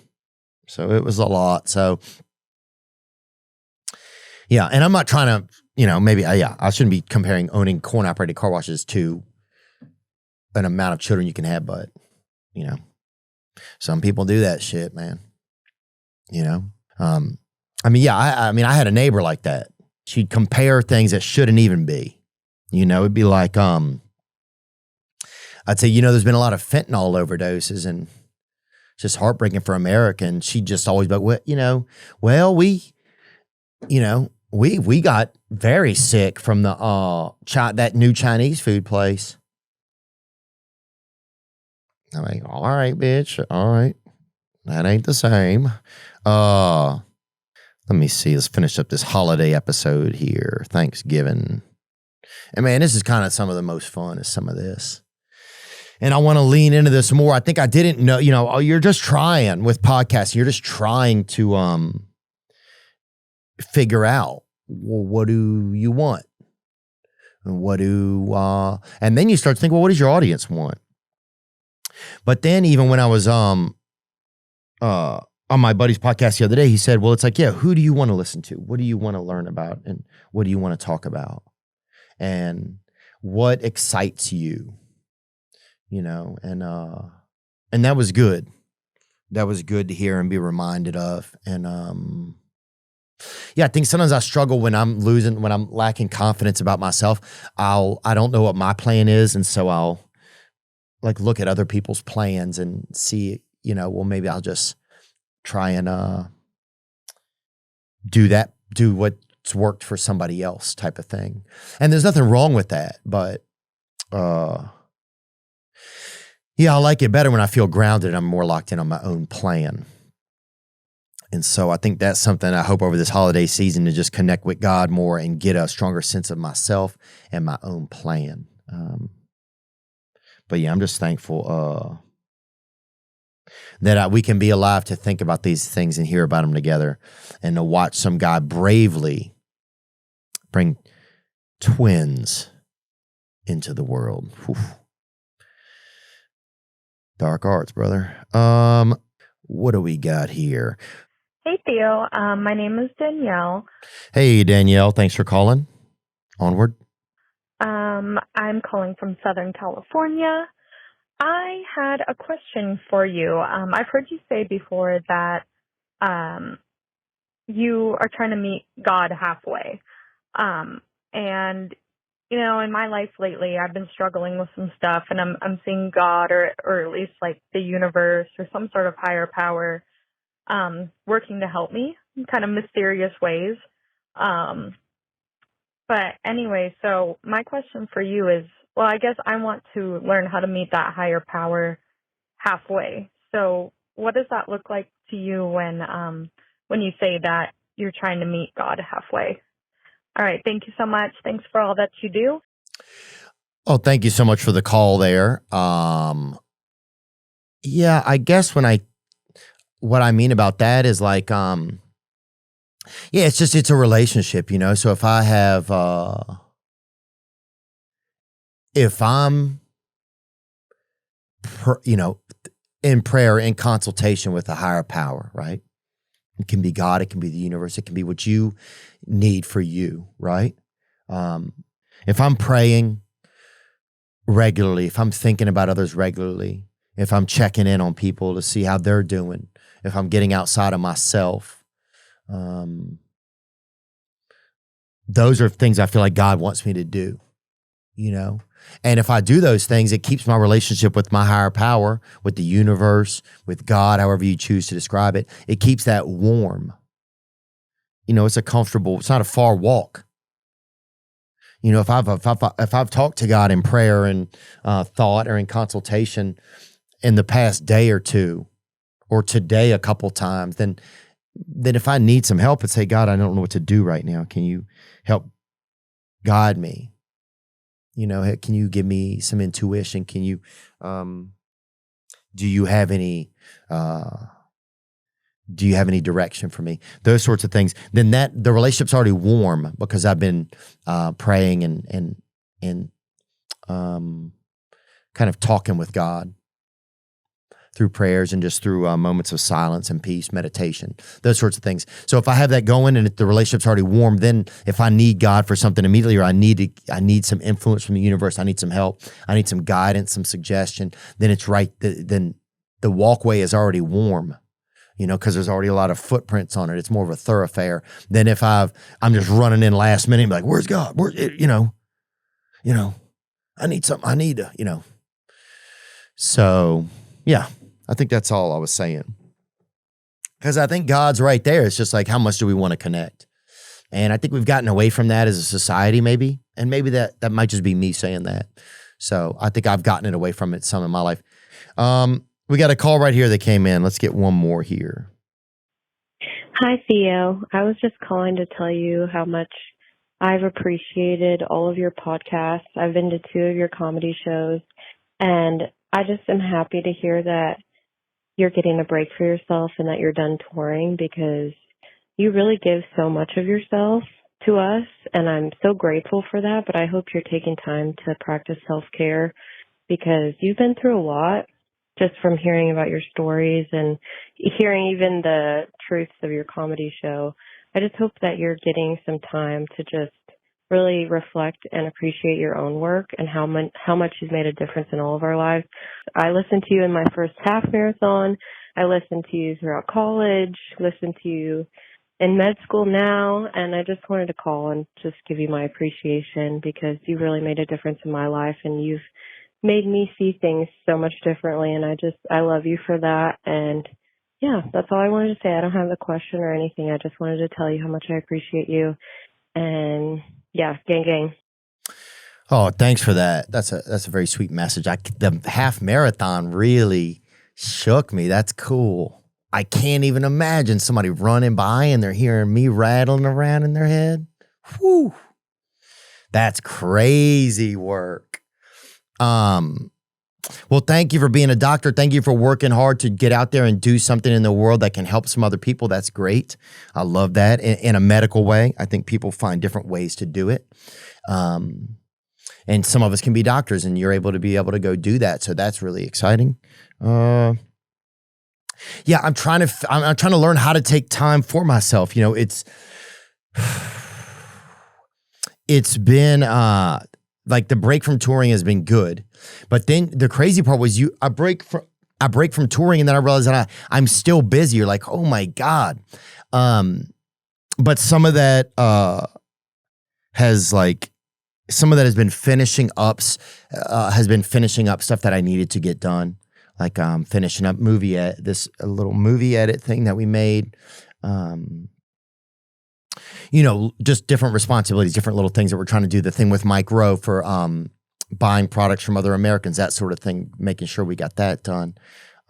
So it was a lot. So, yeah, and I'm not trying to, maybe, I shouldn't be comparing owning coin-operated car washes to an amount of children you can have, but, some people do that shit, man. I had a neighbor like that. She'd compare things that shouldn't even be. It'd be like, I'd say, there's been a lot of fentanyl overdoses, and it's just heartbreaking for America. And she'd just always be like, we got very sick from the that new Chinese food place. I'm like, all right, bitch. All right. That ain't the same. Let me see. Let's finish up this holiday episode here. Thanksgiving. And man, this is kind of some of the most fun is some of this. And I want to lean into this more. I think I didn't know, you're just trying with podcasting. You're just trying to figure out, well, what do you want? And and then you start to think, well, what does your audience want? But then even when I was on my buddy's podcast the other day, he said, well, it's like, yeah, who do you want to listen to? What do you want to learn about? And what do you want to talk about? And what excites you? And that was good. that was good to hear and be reminded of. And yeah, I think sometimes I struggle when I'm lacking confidence about myself. I don't know what my plan is, and so I'll like look at other people's plans and see, well, maybe I'll just try and do what's worked for somebody else type of thing. And there's nothing wrong with that, but yeah, I like it better when I feel grounded and I'm more locked in on my own plan. And so I think that's something I hope over this holiday season to just connect with God more and get a stronger sense of myself and my own plan. But yeah, I'm just thankful that we can be alive to think about these things and hear about them together, and to watch some guy bravely bring twins into the world. Whew. Dark arts, brother. What do we got here? Hey, Theo. My name is Danielle. Hey, Danielle. Thanks for calling. Onward. I'm calling from Southern California. I had a question for you. I've heard you say before that you are trying to meet God halfway. And in my life lately, I've been struggling with some stuff, and I'm seeing God, or at least like the universe or some sort of higher power, working to help me in kind of mysterious ways. But anyway, so my question for you is, well, I guess I want to learn how to meet that higher power halfway. So what does that look like to you when you say that you're trying to meet God halfway? All right. Thank you so much. Thanks for all that you do. Oh, thank you so much for the call there. Yeah, I guess what I mean about that is like, yeah, it's a relationship, So if I have, if I'm, in prayer, in consultation with a higher power, right? It can be God, it can be the universe, it can be what you need for you, right? If I'm praying regularly, if I'm thinking about others regularly, if I'm checking in on people to see how they're doing, if I'm getting outside of myself, those are things I feel like God wants me to do, And if I do those things, it keeps my relationship with my higher power, with the universe, with God, however you choose to describe it. It keeps that warm. It's not a far walk. If I've talked to God in prayer and thought or in consultation in the past day or two, or today a couple times, then if I need some help and say, God, I don't know what to do right now. Can you help guide me? Can you give me some intuition? Can you, do you have any direction for me? Those sorts of things. Then the relationship's already warm because I've been praying and kind of talking with God through prayers and just through moments of silence and peace, meditation, those sorts of things. So if I have that going and if the relationship's already warm, then if I need God for something immediately, or I need some influence from the universe, I need some help, I need some guidance, some suggestion, then it's right. Then the walkway is already warm, because there's already a lot of footprints on it. It's more of a thoroughfare than if I'm just running in last minute and be like, where's God? I need something. So yeah. I think that's all I was saying. Because I think God's right there. It's just like, how much do we want to connect? And I think we've gotten away from that as a society, maybe. And maybe that might just be me saying that. So I think I've gotten it away from it some in my life. We got a call right here that came in. Let's get one more here. Hi, Theo. I was just calling to tell you how much I've appreciated all of your podcasts. I've been to 2 of your comedy shows, and I just am happy to hear that you're getting a break for yourself and that you're done touring, because you really give so much of yourself to us, and I'm so grateful for that. But I hope you're taking time to practice self-care, because you've been through a lot just from hearing about your stories and hearing even the truths of your comedy show. I just hope that you're getting some time to just really reflect and appreciate your own work and how much you've made a difference in all of our lives. I listened to you in my first half marathon. I listened to you throughout college, listened to you in med school now, and I just wanted to call and just give you my appreciation because you really made a difference in my life, and you've made me see things so much differently, and I love you for that. And yeah, that's all I wanted to say. I don't have a question or anything. I just wanted to tell you how much I appreciate you. And yeah, gang gang. Oh, thanks for that. That's a very sweet message. The half marathon really shook me. That's cool. I can't even imagine somebody running by and they're hearing me rattling around in their head. Whew. That's crazy work. Well, thank you for being a doctor. Thank you for working hard to get out there and do something in the world that can help some other people. That's great. I love that in a medical way. I think people find different ways to do it. And some of us can be doctors and you're able to go do that. So that's really exciting. Yeah, I'm trying to learn how to take time for myself. You know, it's been, like the break from touring has been good, but then the crazy part was I break from touring and then I realized that I'm still busy. You're like, oh my God. But some of that has been finishing up stuff that I needed to get done. Like finishing up a little movie edit thing that we made. You know, just different responsibilities, different little things that we're trying to do. The thing with Mike Rowe for buying products from other Americans, that sort of thing, making sure we got that done.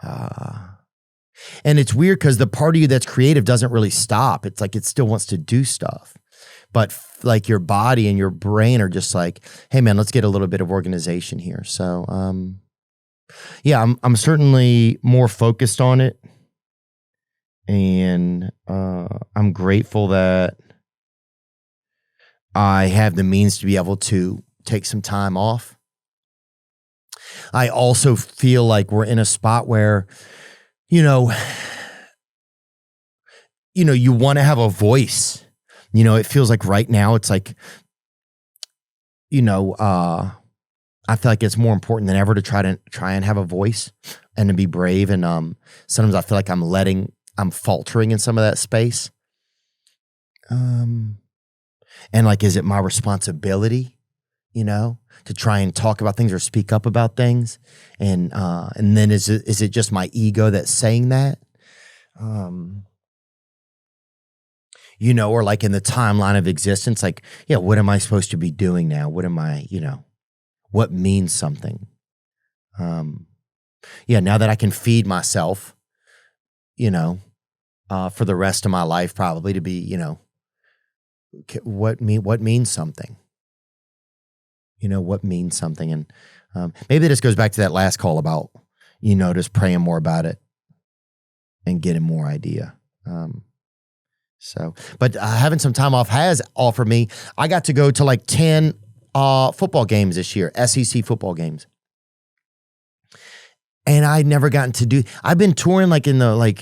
And it's weird because the part of you that's creative doesn't really stop. It's like it still wants to do stuff. But like your body and your brain are just like, hey man, let's get a little bit of organization here. So yeah, I'm certainly more focused on it. And I'm grateful that I have the means to be able to take some time off. I also feel like we're in a spot where, you want to have a voice. You know, it feels like right now it's like, I feel like it's more important than ever to try and have a voice and to be brave. And sometimes I feel like I'm faltering in some of that space. And like, is it my responsibility, to try and talk about things or speak up about things? And then is it just my ego that's saying that? Or like in the timeline of existence, like, yeah, what am I supposed to be doing now? What am I, what means something? Now that I can feed myself, for the rest of my life, probably to be, what means something? What means something? And maybe this goes back to that last call about, just praying more about it and getting more idea. But having some time off has offered me, I got to go to like 10 football games this year, SEC football games. And I'd never gotten to do, I've been touring like in the,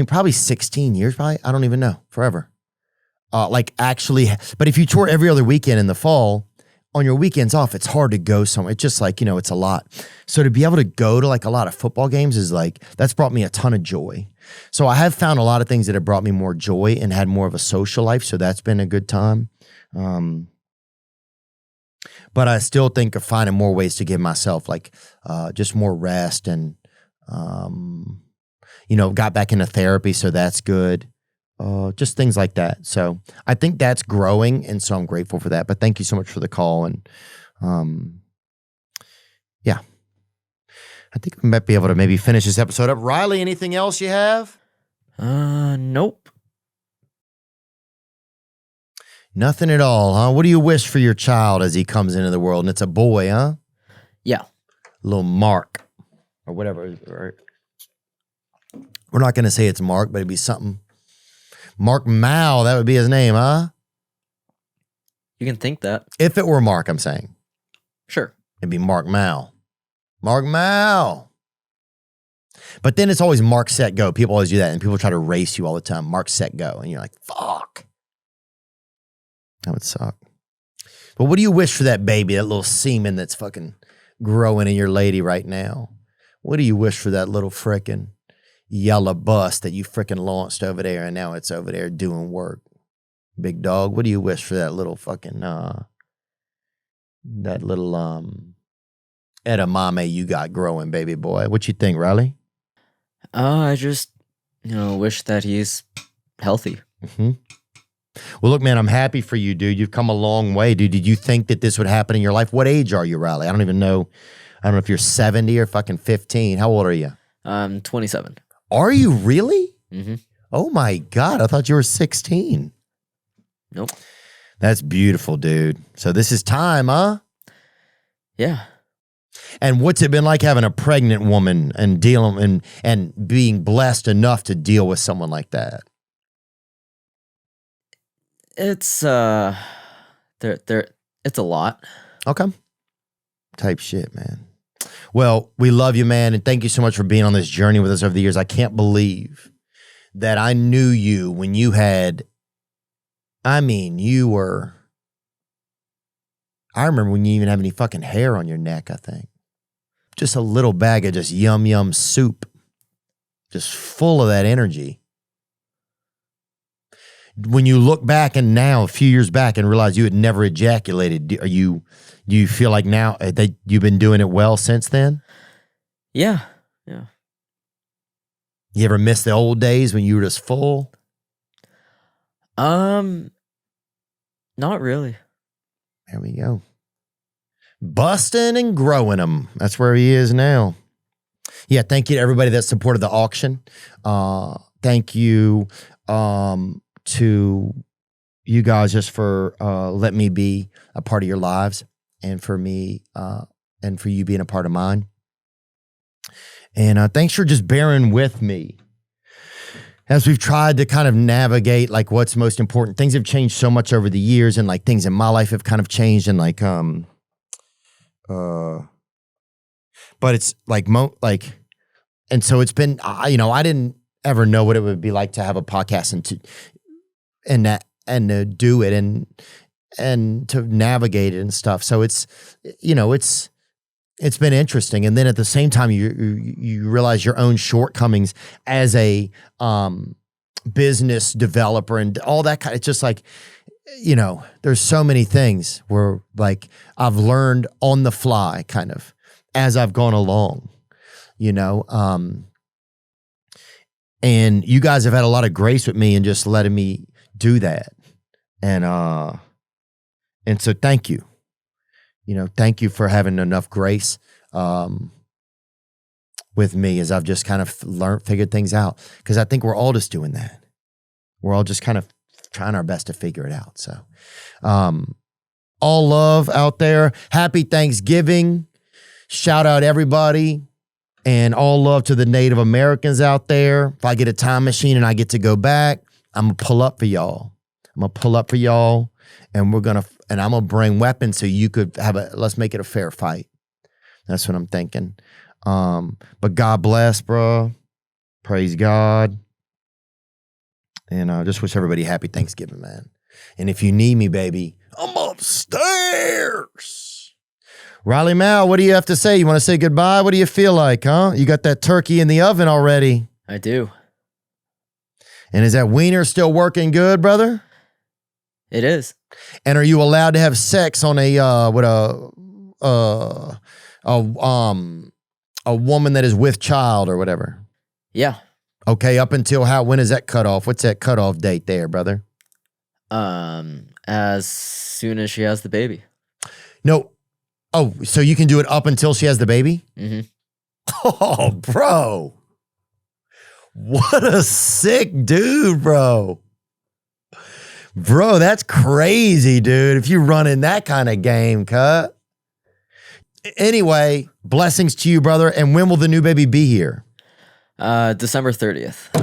probably 16 years, probably. I don't even know, forever. But if you tour every other weekend in the fall, on your weekends off, it's hard to go somewhere. It's just like, it's a lot. So to be able to go to like a lot of football games is like, that's brought me a ton of joy. So I have found a lot of things that have brought me more joy and had more of a social life. So that's been a good time. But I still think of finding more ways to give myself just more rest and, got back into therapy. So that's good. Just things like that. So I think that's growing. And so I'm grateful for that. But thank you so much for the call. And yeah, I think we might be able to maybe finish this episode up. Riley, anything else you have? Nope. Nothing at all, huh? What do you wish for your child as he comes into the world? And it's a boy, huh? Yeah. Little Mark or whatever. Right? We're not going to say it's Mark, but it'd be something. Mark Mao, that would be his name, huh? You can think that. If it were Mark, I'm saying. Sure. It'd be Mark Mao. Mark Mao. But then it's always Mark, set, go. People always do that, and people try to race you all the time. Mark, set, go. And you're like, fuck. That would suck. But what do you wish for that baby, that little semen that's fucking growing in your lady right now? What do you wish for that little frickin'? yellow bus that you freaking launched over there, and now it's over there doing work. Big dog, what do you wish for that little fucking edamame you got growing, baby boy? What you think, Riley? I just, wish that he's healthy. Mm-hmm. Well, look, man, I'm happy for you, dude. You've come a long way, dude. Did you think that this would happen in your life? What age are you, Riley? I don't even know. I don't know if you're 70 or fucking 15. How old are you? I'm 27. Are you really? Mm-hmm. Oh, my God. I thought you were 16. Nope. That's beautiful, dude. So this is time, huh? Yeah. And what's it been like having a pregnant woman and dealing and being blessed enough to deal with someone like that? It's it's a lot. Okay. Type shit, man. Well, we love you, man, and thank you so much for being on this journey with us over the years. I can't believe that I knew you when you had, I remember when you even have any fucking hair on your neck, I think. Just a little bag of just yum yum soup. Just full of that energy. When you look back and now, a few years back, and realize you had never ejaculated, do you feel like now that you've been doing it well since then? Yeah. Yeah. You ever miss the old days when you were just full? Not really. There we go. Busting and growing them. That's where he is now. Yeah, thank you to everybody that supported the auction. Thank you to you guys just for letting me be a part of your lives, and for me and for you being a part of mine. And thanks for just bearing with me as we've tried to kind of navigate like what's most important. Things have changed so much over the years, and like things in my life have kind of changed, and like but it's like and so it's been I didn't ever know what it would be like to have a podcast and to do it and to navigate it and stuff. So it's been interesting. And then at the same time, you realize your own shortcomings as a business developer and all that kind of, it's just like, there's so many things where like I've learned on the fly kind of as I've gone along, and you guys have had a lot of grace with me and just letting me do that. And so thank you. Thank you for having enough grace with me as I've just kind of figured things out. Because I think we're all just doing that. We're all just kind of trying our best to figure it out. So all love out there. Happy Thanksgiving. Shout out everybody. And all love to the Native Americans out there. If I get a time machine and I get to go back, I'm going to pull up for y'all. And I'm going to bring weapons so you could let's make it a fair fight. That's what I'm thinking. But God bless, bro. Praise God. And I just wish everybody happy Thanksgiving, man. And if you need me, baby, I'm upstairs. Riley Mal, what do you have to say? You want to say goodbye? What do you feel like, huh? You got that turkey in the oven already. I do. And is that wiener still working good, brother? It is. And are you allowed to have sex on a woman that is with child or whatever? Yeah. Okay, up until when is that cutoff? What's that cutoff date there, brother? As soon as she has the baby. No. Oh, so you can do it up until she has the baby? Mm-hmm. Oh, bro. What a sick dude, bro. Bro, that's crazy, dude. If you run in that kind of game, cut. Anyway, blessings to you, brother. And when will the new baby be here? December 30th.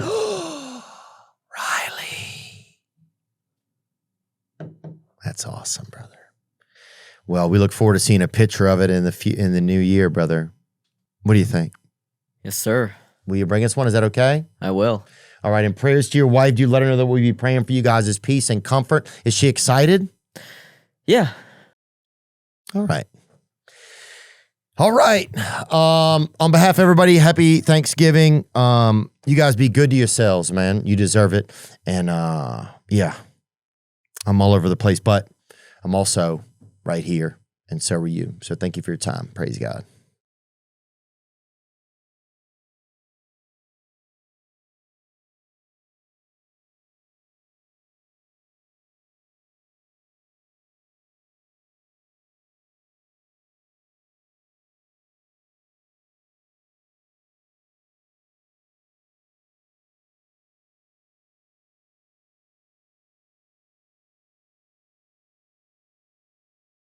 Riley. That's awesome, brother. Well, we look forward to seeing a picture of it in the new year, brother. What do you think? Yes, sir. Will you bring us one? Is that okay? I will. All right. And prayers to your wife. Do you let her know that we'll be praying for you guys' peace and comfort? Is she excited? Yeah. All right. All right. On behalf of everybody, happy Thanksgiving. You guys be good to yourselves, man. You deserve it. And yeah, I'm all over the place, but I'm also right here, and so are you. So thank you for your time. Praise God.